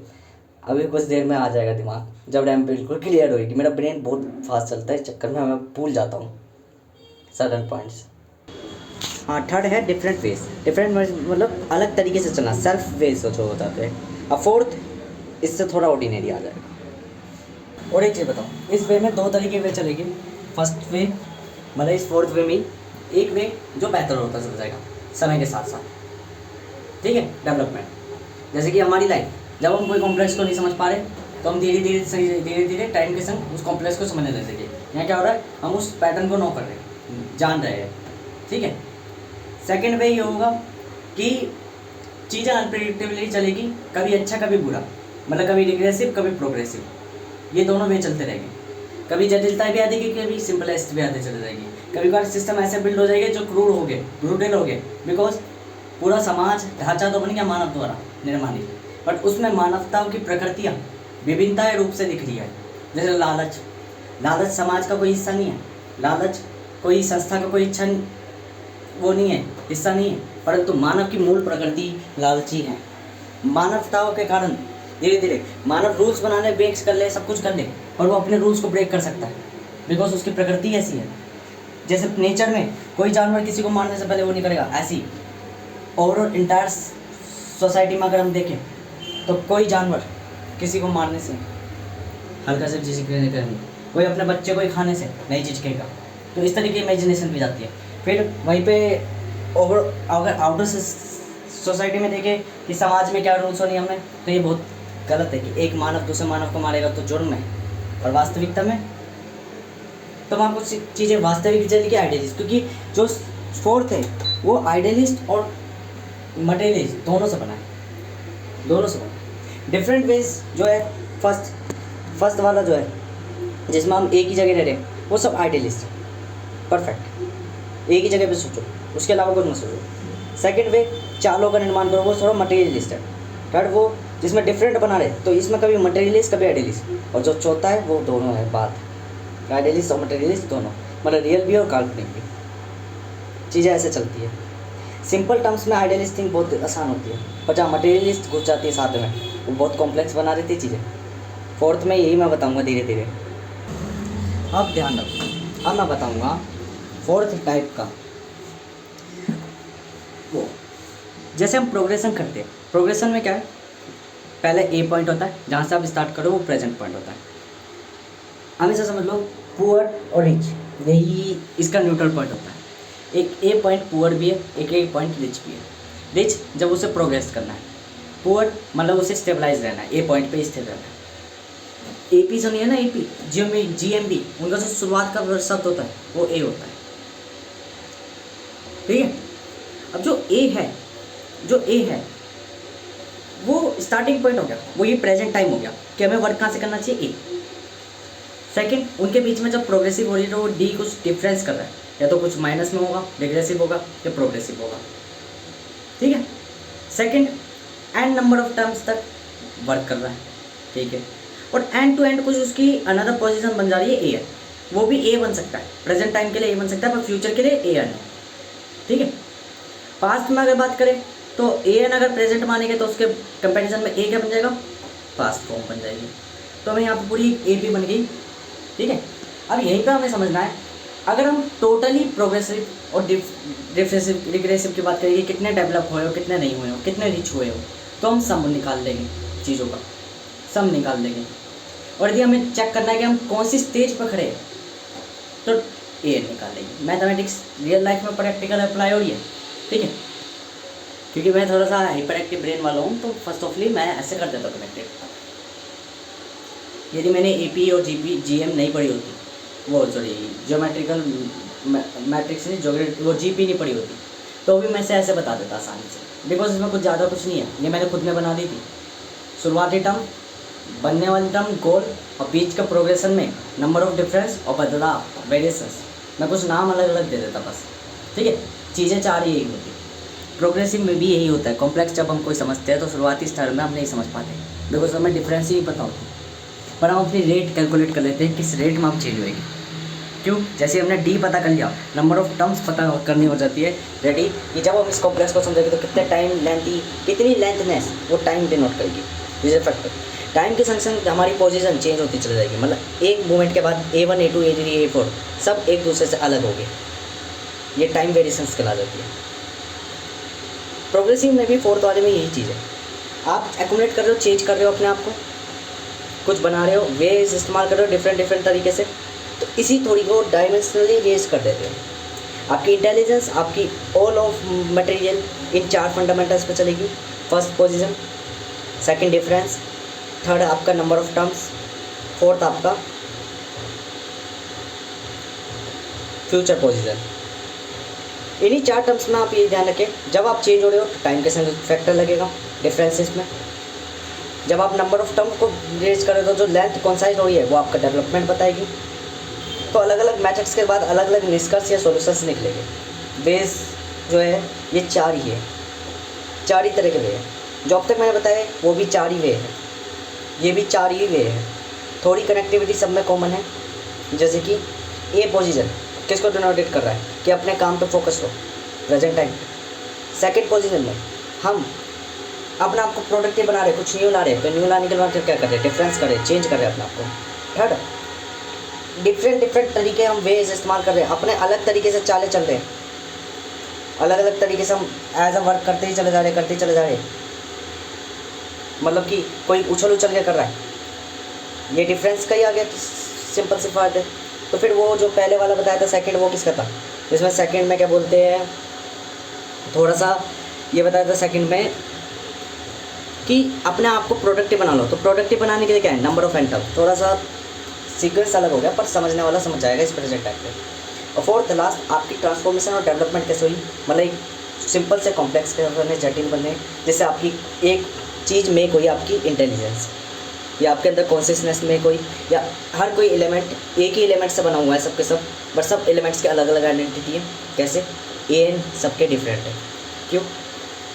अभी कुछ देर में आ जाएगा दिमाग, जब रैम बिल्कुल क्लियर होगी। मेरा ब्रेन बहुत फास्ट चलता है, इस चक्कर में मैं भूल जाता हूँ सर्टन पॉइंट्स। हाँ, थर्ड है डिफरेंट वेज, डिफरेंट मतलब अलग तरीके से चलना, सेल्फ वेज जो होता है। अब फोर्थ इससे थोड़ा ऑर्डिनरी आ जाएगा। और एक चीज़ बताऊँ, इस वे में दो तरीके वे चलेगी। फर्स्ट वे मतलब इस फोर्थ वे में एक वे जो बेहतर होता चल जाएगा समय के साथ साथ, ठीक है, डेवलपमेंट। जैसे कि हमारी लाइफ, जब हम कोई कॉम्प्लेक्स को नहीं समझ पा रहे तो हम धीरे धीरे टाइम के संग उस कॉम्प्लेक्स को समझने लगेंगे। यहाँ क्या हो रहा है, हम उस पैटर्न को नो कर रहे हैं, जान रहे हैं, ठीक है। सेकेंड वे ये होगा कि चीज़ें अनप्रेडिक्टेबली चलेगी, कभी अच्छा कभी बुरा, मतलब कभी रिग्रेसिव कभी प्रोग्रेसिव, ये दोनों वे चलते रहेंगे। कभी जटिलता भी आएगी, कभी सिंपलेस्ट भी आते चले जाएगी। कभी कभार सिस्टम ऐसे बिल्ड हो जाएगा जो क्रूर हो गए, ब्रूटल हो गए, बिकॉज पूरा समाज ढांचा तो बन गया मानव द्वारा निर्माणित, बट उसमें मानवता की प्रकृतियाँ विभिन्नताएं रूप से दिख रही है। जैसे लालच समाज का कोई हिस्सा नहीं है, लालच कोई संस्था का कोई इच्छा वो नहीं है, हिस्सा नहीं है, परंतु मानव की मूल प्रकृति लालची है। मानवताओं के कारण धीरे धीरे मानव रूल्स बनाने, ब्रेक्स कर ले, सब कुछ कर ले, और वो अपने रूल्स को ब्रेक कर सकता है, बिकॉज उसकी प्रकृति ऐसी है। जैसे नेचर में कोई जानवर किसी को मारने से पहले वो नहीं करेगा, ऐसी ओवरऑल इंटायर सोसाइटी में अगर हम देखें तो कोई जानवर किसी को मारने से हल्का से झिझकने करेंगे, कोई अपने बच्चे को ही खाने से नहीं झिझकेगा। तो इस तरीके की इमेजिनेशन भी जाती है। फिर वहीं पे अगर आउटर सोसाइटी में देखें कि समाज में क्या रूल्स और नियम है, तो ये बहुत गलत है कि एक मानव दूसरे मानव को मारेगा तो जुर्म है। और वास्तविकता में तो वहाँ कुछ चीज़ें वास्तविक चली कि आइडियलिस्ट, क्योंकि जो फोर्थ है वो आइडियलिस्ट और मटेरियलिस्ट दोनों से बना है, दोनों से बना। डिफरेंट वेज जो है फर्स्ट वाला जो है जिसमें हम एक ही जगह रह रहे हैं, वो सब आइडियलिस्ट, परफेक्ट, एक ही जगह पे सोचो, उसके अलावा कुछ मत सोचो। सेकंड वे, चालों का निर्माण करो, वो थोड़ा मटेरियलिस्ट है। थर्ड वो जिसमें डिफरेंट बना रहे, तो इसमें कभी मटेरियलिस्ट कभी आइडियलिस्ट। और जो चौथा है वो दोनों है बात, आइडियलिस्ट और मटेरियलिस्ट दोनों, मतलब रियल भी और काल्पनिक भी। चीज़ें ऐसे चलती है। सिंपल टर्म्स में आइडियलिस्ट थिंक बहुत आसान होती है, पर जहाँ मटेरियलिस्ट घुस जाती है साथ में, वो बहुत कॉम्प्लेक्स बना देती है चीज़ें। फोर्थ में यही मैं बताऊँगा धीरे धीरे, अब ध्यान रखो। अब मैं बताऊँगा फोर्थ टाइप का, वो जैसे हम प्रोग्रेशन करते हैं। प्रोग्रेशन में क्या है, पहले ए पॉइंट होता है, जहाँ से आप स्टार्ट करो वो प्रेजेंट पॉइंट होता है। हमेशा समझ लो पुअर और रिच, यही इसका न्यूट्रल पॉइंट होता है। एक ए पॉइंट पुअर भी है, एक ए पॉइंट रिच भी है। रिच जब उसे प्रोग्रेस करना है, पुअर मतलब उसे स्टेबलाइज रहना है, ए पॉइंट पे स्थिर रहना है। एपी सुनिए ना, एपी जीएमबी, उनका जो शुरुआत का शब्द होता है वो ए होता है, ठीक है। अब जो ए है वो स्टार्टिंग पॉइंट हो गया, वो ये प्रेजेंट टाइम हो गया कि हमें वर्क कहाँ से करना चाहिए, ए। सेकंड, उनके बीच में जब प्रोग्रेसिव हो रही है तो वो डी कुछ डिफरेंस कर रहा है, या तो कुछ माइनस में होगा, डिग्रेसिव होगा या प्रोग्रेसिव होगा, ठीक है। Second, and number of terms तक वर्क कर रहा है, ठीक है। और एंड टू एंड कुछ उसकी अनदर पोजीशन बन जा रही है, ए है, वो भी ए बन सकता है, प्रेजेंट टाइम के लिए ए बन सकता है, पर फ्यूचर के लिए ए एन है, ठीक है। पास्ट में अगर बात करें तो ए एन अगर प्रेजेंट मानेंगे तो उसके कंपेरिजन में ए क्या बन जाएगा, पास्ट फॉर्म बन जाएगी। तो हमें यहाँ पर पूरी ए पी बन गई, ठीक है। अब यहीं पर हमें समझना है, अगर हम टोटली प्रोग्रेसिव और रिग्रेसिव की बात करेंगे, कितने डेवलप हुए हो, कितने नहीं हुए हो, कितने रिच हुए हो, तो हम सम निकाल लेंगे, चीज़ों का सम निकाल लेंगे। और यदि हमें चेक करना है कि हम कौन सी स्टेज पर खड़े हैं, तो ए निकाल लेंगे। मैथमेटिक्स रियल लाइफ में प्रैक्टिकल अप्लाई हो रही है, ठीक है। क्योंकि मैं थोड़ा सा हाइपर एक्टिव ब्रेन वाला हूँ, तो फर्स्ट ऑफली मैं ऐसे कर देता कनेक्टेड। यदि मैंने एपी और जीएम नहीं पढ़ी होती, वो सॉरी ज्योमेट्रिकल मैट्रिक्स नहीं, वो जीपी नहीं पढ़ी होती, तो भी मैं से ऐसे बता देता आसानी से, बिकॉज इसमें कुछ ज़्यादा कुछ नहीं है, ये मैंने खुद में बना दी थी। शुरुआती टर्म, बनने वाली टर्म, गोल, और बीच का प्रोग्रेशन में नंबर ऑफ डिफरेंस और बदलाव, वेरिएशंस, मैं कुछ नाम अलग अलग दे देता बस, ठीक है। चीज़ें चार यही होती है। प्रोग्रेसिव में भी यही होता है। कॉम्प्लेक्स जब हम कोई समझते हैं तो शुरुआती स्तर में हम नहीं समझ पाते, बिकॉज हमें डिफरेंस ही नहीं पता होती, पर हम अपनी रेट कैलकुलेट कर लेते हैं किस रेट में हम चेंज होएगी। क्यों? जैसे हमने डी पता कर लिया, नंबर ऑफ टर्म्स पता करनी हो जाती है रेडी, कि जब हम इस कॉम्प्लेक्स को समझेंगे तो कितने टाइम लेंथी, कितनी लेंथनेस वो टाइम डिनोट करेगी। This is factor. टाइम के संग संग हमारी पोजीशन चेंज होती चली जाएगी, मतलब एक मूवमेंट के बाद A1 A2 A3 A4 सब एक दूसरे से अलग होंगे, ये टाइम वेरिएशंस कहला जाती है। प्रोग्रेसिव में भी फोर्थ वाले में यही चीज़ है, आप एक्यूमुलेट कर रहे हो, चेंज कर रहे हो अपने आप को, कुछ बना रहे हो, वेज इस्तेमाल कर रहे हो डिफरेंट तरीके से, तो इसी थोड़ी को डायमेंशनली रेज कर देते हो। आपकी इंटेलिजेंस, आपकी ऑल ऑफ मटेरियल इन चार फंडामेंटल्स पे चलेगी। First position, second difference, third आपका नंबर ऑफ टर्म्स, फोर्थ आपका फ्यूचर पोजीशन। इन्हीं चार टर्म्स में आप ये ध्यान रखें, जब आप चेंज हो रहे हो टाइम के संग फैक्टर लगेगा डिफरेंसेस में। जब आप नंबर ऑफ टर्म को रेज करें तो जो लेंथ कॉन्साइज हो रही है वो आपका डेवलपमेंट बताएगी। तो अलग अलग मेथड्स के बाद अलग अलग निष्कर्ष या सॉल्यूशंस निकलेंगे। बेस जो है ये चार ही है, चार ही तरह के वे हैं। जो अब तक मैंने बताया वो भी चार ही वे है, ये भी चार ही वे है। थोड़ी कनेक्टिविटी सब में कॉमन है, जैसे कि ए पोजीशन किसको डिनोटेट कर रहा है कि अपने काम पे फोकस हो प्रेजेंट टाइम। सेकंड पोजीशन में हम अपने आप को प्रोडक्टिव बना रहे, कुछ न्यू ला रहे, तो न्यू लाने के बाद क्या कर रहे हैं, डिफरेंस कर रहे हैं, चेंज कर रहे हैं अपने आप को। थर्ड, डिफरेंट तरीके हम वेज इस्तेमाल कर रहे हैं, अपने अलग तरीके से चाले चल रहे हैं, अलग अलग तरीके से हम एज अ वर्क करते ही चले जा रहे, मतलब कि कोई उछल के कर रहा है, ये डिफरेंस का ही आ गया, सिंपल सी बात है। तो फिर वो जो पहले वाला बताया था सेकंड, वो किसका था, जिसमें सेकंड में क्या बोलते हैं, थोड़ा सा ये बताया था सेकंड में कि अपने आप को प्रोडक्टिव बना लो। तो प्रोडक्टिव बनाने के लिए क्या है, नंबर ऑफ एंटम, थोड़ा सा सीक्वेंस अलग हो गया पर समझने वाला समझ जाएगा इस प्रेजेंट टाइम पे। और फोर्थ लास्ट आपकी ट्रांसफॉर्मेशन और डेवलपमेंट कैसे हुई, मतलब एक सिंपल से कॉम्प्लेक्स के बने, जटिल बने, जिससे आपकी एक चीज़ मेक हुई, आपकी इंटेलिजेंस या आपके अंदर कॉन्शियसनेस में कोई, या हर कोई एलिमेंट एक ही एलिमेंट से बना हुआ है सबके सब, बट सब एलिमेंट्स के अलग अलग आइडेंटिटी है। कैसे, ए एन सबके डिफरेंट है। क्यों?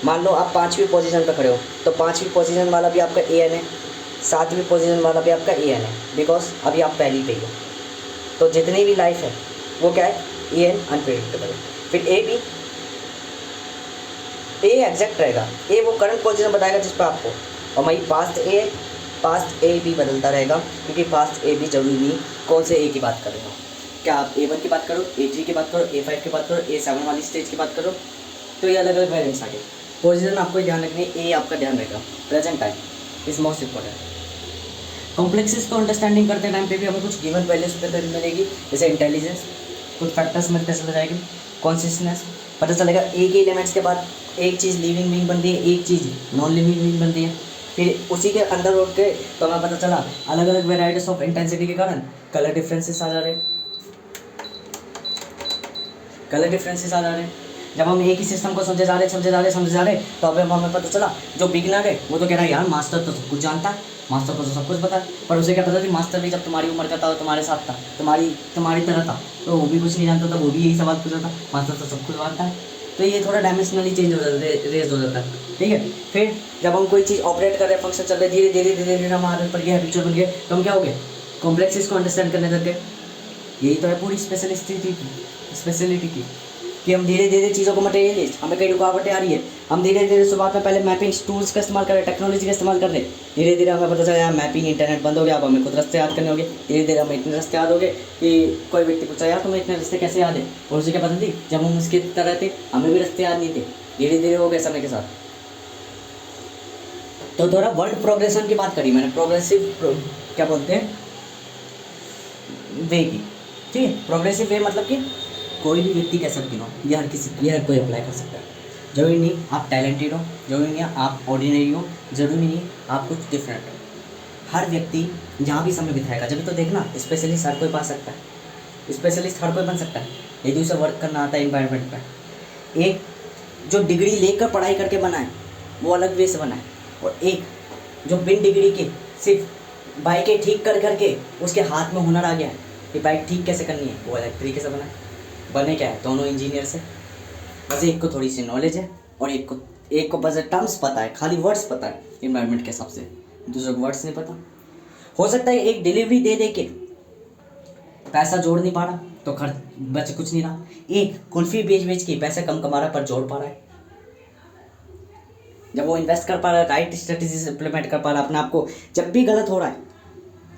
मान लो आप 5वीं पोजीशन पर खड़े हो तो 5वीं पोजीशन वाला भी आपका ए एन है, 7वीं पोजीशन वाला भी आपका ए एन है, बिकॉज अभी आप पहली पे ही हो। तो जितनी भी लाइफ है वो क्या है, ए एन अनप्रेडिक्टेबल है। फिर ए बी, ए एग्जैक्ट रहेगा, ए वो करंट पोजीशन बताएगा जिस पर आपको, और वही पास्ट ए भी बदलता रहेगा, क्योंकि पास्ट ए भी जरूरी नहीं कौन से ए की बात कर रहे हो। क्या आप A1 की बात करो, A3 की बात करो, A5 की बात करो, A7 वाली स्टेज की बात करो, तो ये अलग अलग वेरिएंट्स आ गए। पोजीशन आपको ध्यान रखनी है, ए आपका ध्यान रहेगा, present time is most important. Complexes को अंडरस्टैंडिंग करते टाइम पे भी हमें कुछ गिवन वैल्यूज पता मिलेगी, जैसे इंटेलिजेंस, कुछ फैक्टर्स मिलते चले जाएंगे, कॉन्सिस्टेंस पता चलेगा। एक ही एलिमेंट्स के बाद एक चीज़ लिविंग बीइंग बनती है, एक चीज़ नॉन लिविंग बीइंग बनती है। फिर उसी के अंदर उठ के तो हमें पता चला अलग अलग वेराइटीज ऑफ इंटेंसिटी के कारण कलर डिफरेंसेस आ जा रहे हैं, कलर डिफरेंसेस आ जा रहे हैं। जब हम एक ही सिस्टम को समझे जा रहे तो अब हमें पता चला जो बिगिनर है वो तो कह रहा है यार मास्टर तो सब कुछ जानता है, मास्टर को तो सब कुछ पता है, पर उसे क्या पता थी मास्टर भी जब तुम्हारी उम्र का था, तुम्हारे साथ था, तुम्हारी तरह था, तो वो भी कुछ नहीं जानता था, वो भी यही सवाल पूछ रहा था, मास्टर तो सब कुछ जानता है। तो ये थोड़ा डायमेंशनली चेंज हो जाता है, रेज हो जाता है, ठीक है। फिर जब हम कोई चीज़ ऑपरेट कर रहे हैं, फंक्शन चल रहे, धीरे धीरे हम आदत पड़ गया, हैबिचुअल बन गए, तो हम क्या हो गए, कॉम्प्लेक्सेस को अंडरस्टैंड करने लग गए। यही तो है पूरी स्पेशलिटी की कि हम धीरे धीरे चीज़ों को मटेरियलिस्ट, हमें कई रुकावटें आ रही है, हम धीरे धीरे शुरुआत में पहले मैपिंग टूल्स का इस्तेमाल कर रहे हैं, टेक्नोलॉजी का इस्तेमाल कर रहे हैं, धीरे धीरे हमें पता चला यार मैपिंग इंटरनेट बंद हो गया, अब हमें खुद रास्ते याद करने होंगे, धीरे धीरे हमें इतने रास्ते याद हो गए कि कोई व्यक्ति पूछा यार तुम्हें इतने रास्ते कैसे याद है, और उसे क्या पता थी जब हम उसकी तरह थे हमें भी रास्ते याद नहीं थे, धीरे धीरे हो गए समय के साथ। तो थोड़ा वर्ड प्रोग्रेशन की बात करी मैंने, प्रोग्रेसिव क्या बोलते हैं वे की, ठीक है। प्रोग्रेसिव वे मतलब कि कोई भी व्यक्ति कैसा भी हो, ये हर कोई अप्लाई कर सकता है। जरूरी नहीं आप टैलेंटेड हो, जरूरी नहीं आप ऑर्डिनरी हो, जरूरी नहीं आप कुछ डिफरेंट हो। हर व्यक्ति जहाँ भी समय बिताएगा, जब तो देखना स्पेशलिस्ट हर कोई पा सकता है, स्पेशलिस्ट हर कोई बन सकता है, यदि उसे वर्क करना आता है इन्वायरमेंट पर। एक जो डिग्री लेकर पढ़ाई करके बना है वो अलग वे से बना है, और एक जो बिन डिग्री के सिर्फ बाइकें ठीक कर करके उसके हाथ में हुनर आ गया है कि बाइक ठीक कैसे करनी है, वो अलग तरीके से बना है। बने क्या है, दोनों इंजीनियर से, बस एक को थोड़ी सी नॉलेज है और एक को बस टर्म्स पता है, खाली वर्ड्स पता है इन्वायरमेंट के हिसाब से, दूसरे को वर्ड्स नहीं पता। हो सकता है एक डिलीवरी दे दे के पैसा जोड़ नहीं पा रहा तो खर्च बच कुछ नहीं रहा, एक कुल्फी बेच के पैसे कम कमा रहा पर जोड़ पा रहा है। जब वो इन्वेस्ट कर पा रहा है, राइट स्ट्रेटेजी इम्प्लीमेंट कर पा रहा है अपने आप को, जब भी गलत हो रहा है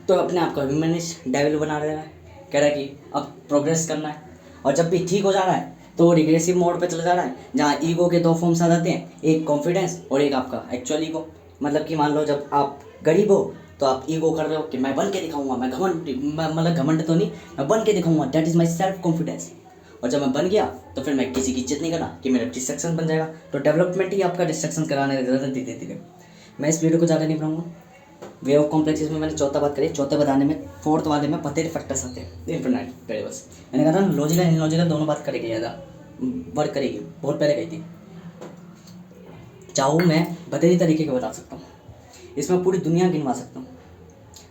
तो अपने आप को ह्यूमनिस्ट डेवल बना रहा है, कह रहा है कि अब प्रोग्रेस करना है, और जब भी ठीक हो जा रहा है तो वो रिग्रेसिव मोड पे चला जा रहा है, जहाँ ईगो के दो फॉर्म्स आ जाते हैं, एक कॉन्फिडेंस और एक आपका एक्चुअल ईगो। मतलब कि मान लो जब आप गरीब हो तो आप ईगो कर रहे हो कि मैं बन के दिखाऊंगा, मैं मतलब घमंड तो नहीं, मैं बन के दिखाऊंगा, that is my self confidence. और जब मैं बन गया तो फिर मैं किसी की इज्जत नहीं करना कि मेरा डिस्ट्रक्शन बन जाएगा, तो डेवलपमेंट ही आपका डिस्ट्रक्शन कराने लग जाता है धीरे धीरे। मैं इस वीडियो को ज़्यादा नहीं बनाऊंगा, वे ऑफ कॉम्प्लेक्सेस में मैंने चौथा बात करी, चौथे बताने में फोर्थ वाले में बतेरे फैक्टर्स आते हैं, इनफिनाइट वेरिएबल्स। मैंने कहा था ना लॉजिकल इनलॉजिकल दोनों बात करेगी, ज़्यादा वर्क करेगी, बहुत पहले कही थी। चाहूँ मैं बतेरी तरीके के बता सकता हूँ, इसमें पूरी दुनिया गिनवा सकता हूँ,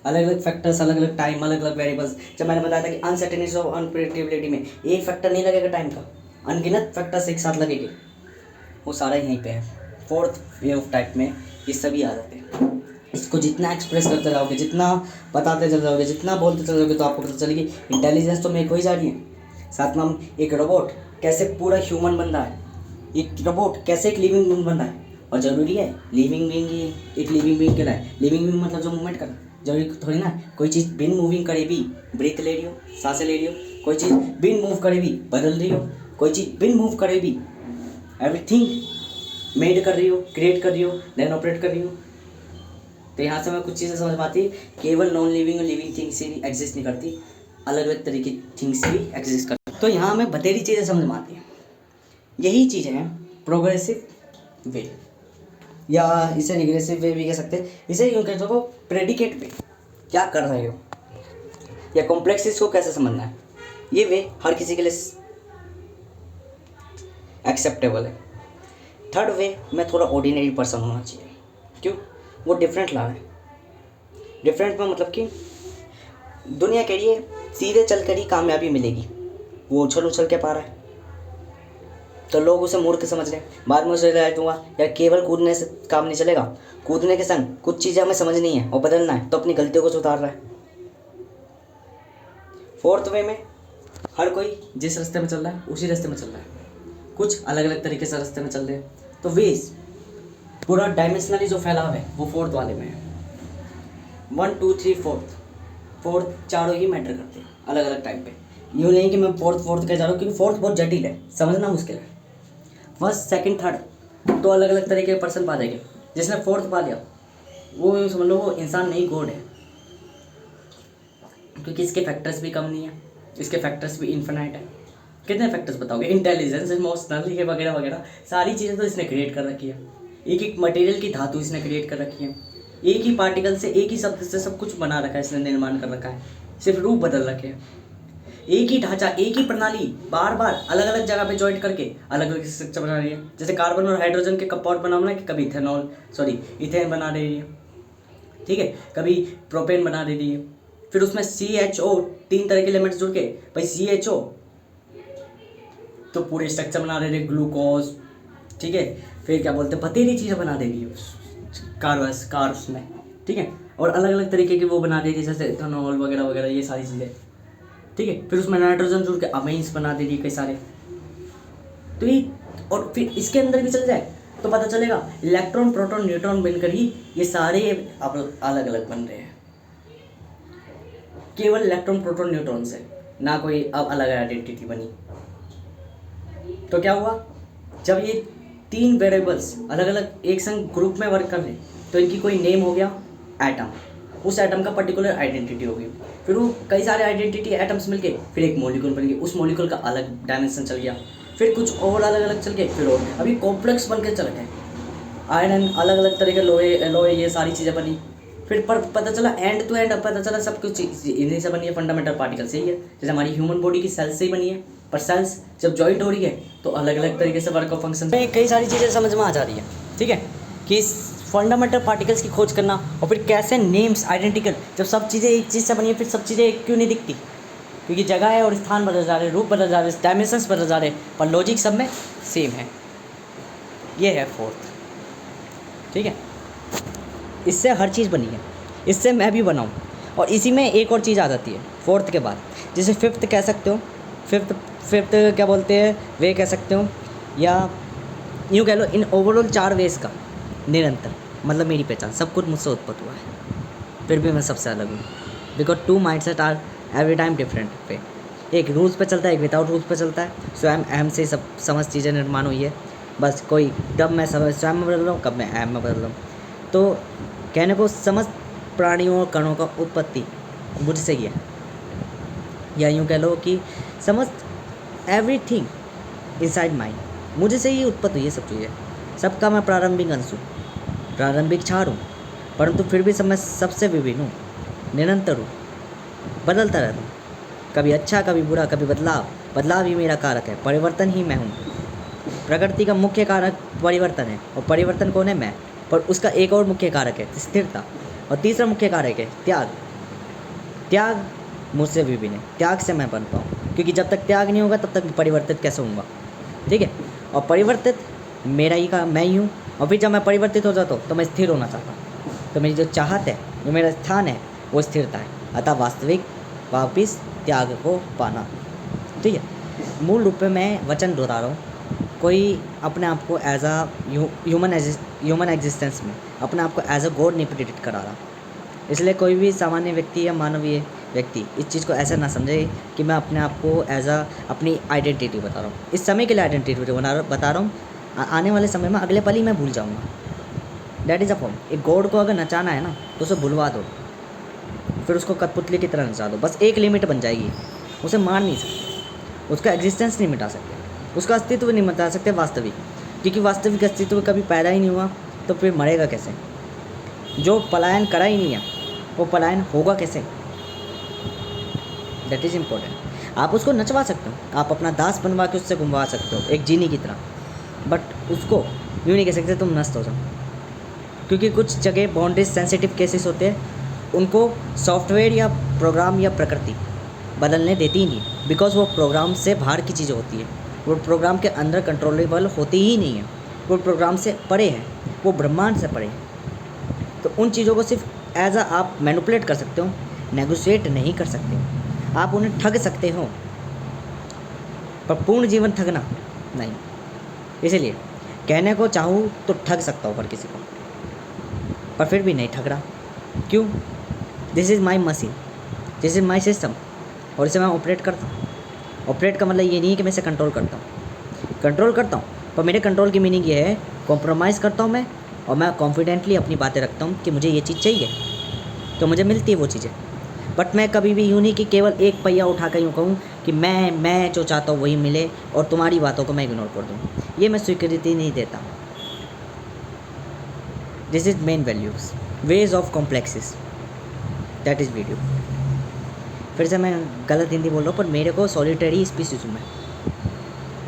अलग अलग फैक्टर्स, अलग अलग टाइम, अलग अलग वेरिएबल्स। जब मैंने बताया था कि अनसर्टेनिटी ऑफ अनप्रेडिक्टेबिलिटी में एक फैक्टर नहीं लगेगा टाइम का, अनगिनत फैक्टर्स एक साथ लगेंगे, वो सारा यहीं पे है। फोर्थ वे ऑफ टाइप में ये सभी आ जाते हैं। इसको जितना एक्सप्रेस करते जाओगे, जितना बताते चल जाओगे, जितना बोलते चल जाओगे, तो आपको पता चलेगी इंटेलिजेंस तो मेरे को ही जा रही है। साथ में हम एक रोबोट कैसे पूरा ह्यूमन बन रहा है, एक रोबोट कैसे एक लिविंग बीइंग बन रहा है, और ज़रूरी है लिविंग बीइंग ही एक लिविंग बीइंग के लिए, लिविंग बीइंग मतलब जो मूवमेंट कर, जरूरी थोड़ी ना कोई चीज़ बिन मूविंग करे भी ब्रीथ ले रही हो, सांसें ले रही हो, कोई चीज़ बिन मूव करे भी बदल रही हो, कोई चीज़ बिन मूव करे भी एवरीथिंग मेड कर रही हो, क्रिएट कर रही हो, देन ऑपरेट कर रही हो। तो यहाँ से मैं कुछ चीज़ें समझ पाती, केवल नॉन लिविंग और लिविंग थिंग्स ही एग्जिस्ट नहीं करती, अलग अलग तरीके की थिंग्स भी एग्जिस्ट करती। तो यहाँ हमें बतेरी चीज़ें समझ में आती हैं, यही चीज़ें हैं प्रोग्रेसिव वे, या इसे रिग्रेसिव वे भी कह सकते हैं। इसे यूँ कह सको प्रेडिकेट वे, क्या कर रहे हो, या कॉम्प्लेक्सिस को कैसे समझना है, ये वे हर किसी के लिए एक्सेप्टेबल है। थर्ड वे में थोड़ा ऑर्डिनरी पर्सन होना चाहिए, क्यों, वो डिफरेंट ला रहा है। डिफरेंट में मतलब कि दुनिया कह रही है सीधे चल कर ही कामयाबी मिलेगी, वो उछल उछल के पा रहा है, तो लोग उसे मूर्ख समझ रहे हैं। बाद में उसे रियलाइज हुआ यार केवल कूदने से काम नहीं चलेगा, कूदने के संग कुछ चीज़ें हमें समझनी है और बदलना है, तो अपनी गलतियों को सुधार रहा है। फोर्थ वे में हर कोई जिस रास्ते में चल रहा है उसी रास्ते में चल रहा है, कुछ अलग अलग तरीके से रास्ते में चल रहे हैं। तो वेज पूरा डायमेंशनली जो फैलाव है वो फोर्थ वाले में है। 1 2 3 फोर्थ चारों ही मैटर करते हैं अलग अलग टाइम पे। यूँ नहीं कि मैं फोर्थ कह जा रहा हूँ, क्योंकि फोर्थ बहुत जटिल है, समझना मुश्किल है। फर्स्ट सेकंड थर्ड तो अलग अलग तरीके के पर्सन पा जाएंगे। जिसने फोर्थ पा लिया वो यूँ समझ लो वो इंसान नहीं गॉड है, क्योंकि इसके फैक्टर्स भी कम नहीं है, इसके फैक्टर्स भी इन्फिनाइट है। कितने फैक्टर्स बताओगे? इंटेलिजेंस, इमोशनल, ये वगैरह वगैरह सारी चीज़ें तो इसने क्रिएट कर रखी है। एक एक मटेरियल की धातु इसने क्रिएट कर रखी है, एक ही पार्टिकल से एक ही शब्द से सब कुछ बना रखा है, इसने निर्माण कर रखा है, सिर्फ रूप बदल रखे हैं। एक ही ढांचा, एक ही प्रणाली बार बार अलग अलग जगह पे जॉइंट करके अलग अलग स्ट्रक्चर बना रही है। जैसे कार्बन और हाइड्रोजन के कंपाउंड बनाना है, कभी इथेन बना रही है, ठीक है, कभी प्रोपेन बना दे रही है। फिर उसमें CHO 3 तरह के एलिमेंट्स जुड़ के भाई CHO तो पूरे स्ट्रक्चर बना दे रही है, ग्लूकोज, ठीक है। फिर क्या बोलते हैं, बतेरी चीज़ें बना देगी कार्ब्स में, ठीक है। और अलग अलग तरीके की वो बना देगी, जैसे इथेनॉल वगैरह वगैरह, ये सारी चीज़ें, ठीक है। फिर उसमें नाइट्रोजन जुड़ के अमीन्स बना देगी कई सारे। तो ये और फिर इसके अंदर भी चल जाए तो पता चलेगा इलेक्ट्रॉन प्रोटॉन न्यूट्रॉन बनकर ही ये सारे अब अलग अलग बन रहे हैं, केवल इलेक्ट्रॉन प्रोटॉन न्यूट्रॉन से, ना कोई अब अलग आइडेंटिटी बनी। तो क्या हुआ, जब ये 3 वेरिएबल्स अलग अलग एक संग ग्रुप में वर्क कर रहे तो इनकी कोई नेम हो गया एटम, उस एटम का पर्टिकुलर आइडेंटिटी होगी। फिर वो कई सारे आइडेंटिटी एटम्स मिलके फिर एक मॉलिक्यूल बन गई, उस मॉलिक्यूल का अलग डायमेंशन चल गया, फिर कुछ और अलग अलग चल के फिर और अभी कॉम्प्लेक्स बन के चल गए, आयरन अलग अलग तरह के लोहे ये सारी चीज़ें बनी। फिर पर पता चला एंड टू एंड पता चला सब कुछ इन्हीं से बनी है, फंडामेंटल पार्टिकल से ही है। जैसे हमारी ह्यूमन बॉडी की सेल्स से ही बनी है, पर सेल्स जब जॉइंट हो रही है तो अलग अलग तरीके से वर्क और फंक्शन कई सारी चीज़ें समझ में आ जा रही है, ठीक है। कि फंडामेंटल पार्टिकल्स की खोज करना और फिर कैसे नेम्स आइडेंटिकल, जब सब चीज़ें एक चीज़ से बनी है फिर सब चीज़ें एक क्यों नहीं दिखती, क्योंकि जगह है और स्थान बदल जा रहे, रूप बदल जा रहे, डायमेंशंस बदल जा रहे, पर लॉजिक सब में सेम है। ये है फोर्थ, ठीक है। इससे हर चीज़ बनी है, इससे मैं भी बनाऊँ, और इसी में एक और चीज़ आ जाती है फोर्थ के बाद, जिसे फिफ्थ कह सकते हो। फिफ्थ क्या बोलते हैं, वे कह सकते हो, या यूँ कह लो इन ओवरऑल 4 वेज का निरंतर मतलब मेरी पहचान, सब कुछ मुझसे उत्पन्न हुआ है, फिर भी मैं सबसे अलग हूँ। Because 2 mindset are every time different पे, एक रूल्स पे चलता है, एक विदाउट रूल्स पे चलता है। स्वयं अहम से सब समझ चीज़ें निर्माण हुई है, बस कोई कब मैं स्वयं में बदल रहा हूँ, कब मैं अहम में बदल रहा हूँ। तो कहने को समस्त प्राणियों और कणों का उत्पत्ति मुझसे ही है, या यूँ कह लो कि समस्त एवरीथिंग इनसाइड माइंड मुझे से ही उत्पत्ति हुई है सब चीज़ें। सबका मैं प्रारंभिक अंश हूँ, प्रारंभिक क्षार हूँ, परंतु फिर भी सब मैं सबसे विभिन्न हूँ, निरंतर हूँ, बदलता रहता हूँ, कभी अच्छा कभी बुरा, कभी बदलाव ही मेरा कारक है, परिवर्तन ही मैं हूँ। प्रकृति का मुख्य कारक परिवर्तन है, और परिवर्तन कौन है? मैं। पर उसका एक और मुख्य कारक है स्थिरता, और तीसरा मुख्य कारक है त्याग मुझसे विभिन्न है, त्याग से मैं बनता हूँ, क्योंकि जब तक त्याग नहीं होगा तब तक परिवर्तित कैसे होऊंगा, ठीक है। और परिवर्तित मेरा ही का मैं ही हूँ, और फिर जब मैं परिवर्तित हो जाता हूँ तो मैं स्थिर होना चाहता हूँ। तो मेरी जो चाहत है, जो मेरा स्थान है, वो स्थिरता है, अतः वास्तविक वापिस त्याग को पाना, ठीक है। मूल रूप में मैं वचन दोहरा रहा हूँ, कोई अपने आप को एज अ ह्यूमन एग्जिस्टेंस में अपने आप को एज अ गॉड नहीं प्रेडिक्ट करा रहा। इसलिए कोई भी सामान्य व्यक्ति या मानवीय व्यक्ति इस चीज़ को ऐसा ना समझे कि मैं अपने आप को एज अ अपनी आइडेंटिटी बता रहा हूँ, इस समय के लिए आइडेंटिटी बता रहा हूँ, आने वाले समय में अगले पल ही मैं भूल जाऊँगा। That is a form. एक गॉड को अगर नचाना है ना तो उसे भुलवा दो, फिर उसको कठपुतली की तरह नचा दो, बस एक लिमिट बन जाएगी, उसे मार नहीं सकते, उसका एग्जिस्टेंस नहीं मिटा सकते, उसका अस्तित्व नहीं मिटा सकते वास्तविक, क्योंकि वास्तविक अस्तित्व कभी पैदा ही नहीं हुआ तो फिर मरेगा कैसे? जो पलायन करा ही नहीं है वो पलायन होगा कैसे? That is important. आप उसको नचवा सकते हो, आप अपना दास बनवा के उससे घुमवा सकते हो एक जीनी की तरह, बट उसको यूँ नहीं कह सकते तुम नष्ट हो जाओ, क्योंकि कुछ जगह बाउंड्रीज सेंसिटिव केसेस होते हैं, उनको सॉफ्टवेयर या प्रोग्राम या प्रकृति बदलने देती ही नहीं, बिकॉज वो प्रोग्राम से बाहर की चीज़ें होती है, वो प्रोग्राम के अंदर कंट्रोलेबल होती ही नहीं है, वो प्रोग्राम से परे है, वो ब्रह्मांड से परे है। तो उन चीज़ों को सिर्फ एज अ आप मैनिपुलेट कर सकते हो, नेगोशिएट नहीं कर सकते हो। आप उन्हें ठग सकते हो पर पूर्ण जीवन ठगना नहीं। इसीलिए कहने को चाहूँ तो ठग सकता हूँ हर किसी को, पर फिर भी नहीं ठग रहा। क्यों? This is my machine, this is my system, और इसे मैं ऑपरेट करता हूँ। ऑपरेट का मतलब ये नहीं है कि मैं इसे कंट्रोल करता हूँ, कंट्रोल करता हूँ, पर मेरे कंट्रोल की मीनिंग ये है कॉम्प्रोमाइज़ करता हूँ मैं, और मैं कॉन्फिडेंटली अपनी बातें रखता हूँ कि मुझे ये चीज़ चाहिए तो मुझे मिलती है वो चीज़ें। बट मैं कभी भी यूँ नहीं कि केवल एक पहिया उठा कर यूँ कहूँ कि मैं जो चाहता हूँ वही मिले और तुम्हारी बातों को मैं इग्नोर कर दूँ, ये मैं स्वीकृति नहीं देता। This is main values, ways of complexes, that is video. फिर से मैं गलत हिंदी बोल रहा हूँ, पर मेरे को सॉलिटरी स्पीसीज हूँ मैं।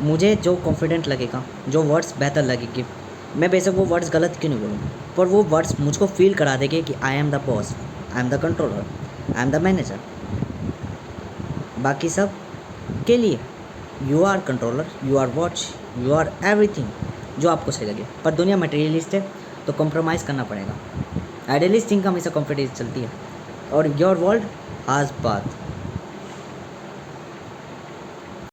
मुझे जो कॉन्फिडेंट लगेगा, जो वर्ड्स बेहतर लगेगी, मैं बेशक वो वर्ड्स गलत क्यों नहीं बोलूँ, पर वो वर्ड्स मुझको फील करा देंगे कि I am the boss, I am the controller, I am the manager. बाकी सब के लिए you are controller, you are watch, you are everything, जो आपको सही लगे। पर दुनिया मटेरियलिस्ट है तो कॉम्प्रोमाइज़ करना पड़ेगा। आइडियलिस्ट थिंक हमेशा कॉन्फिडेंस चलती है, और योर वर्ल्ड हैज़ पाथ।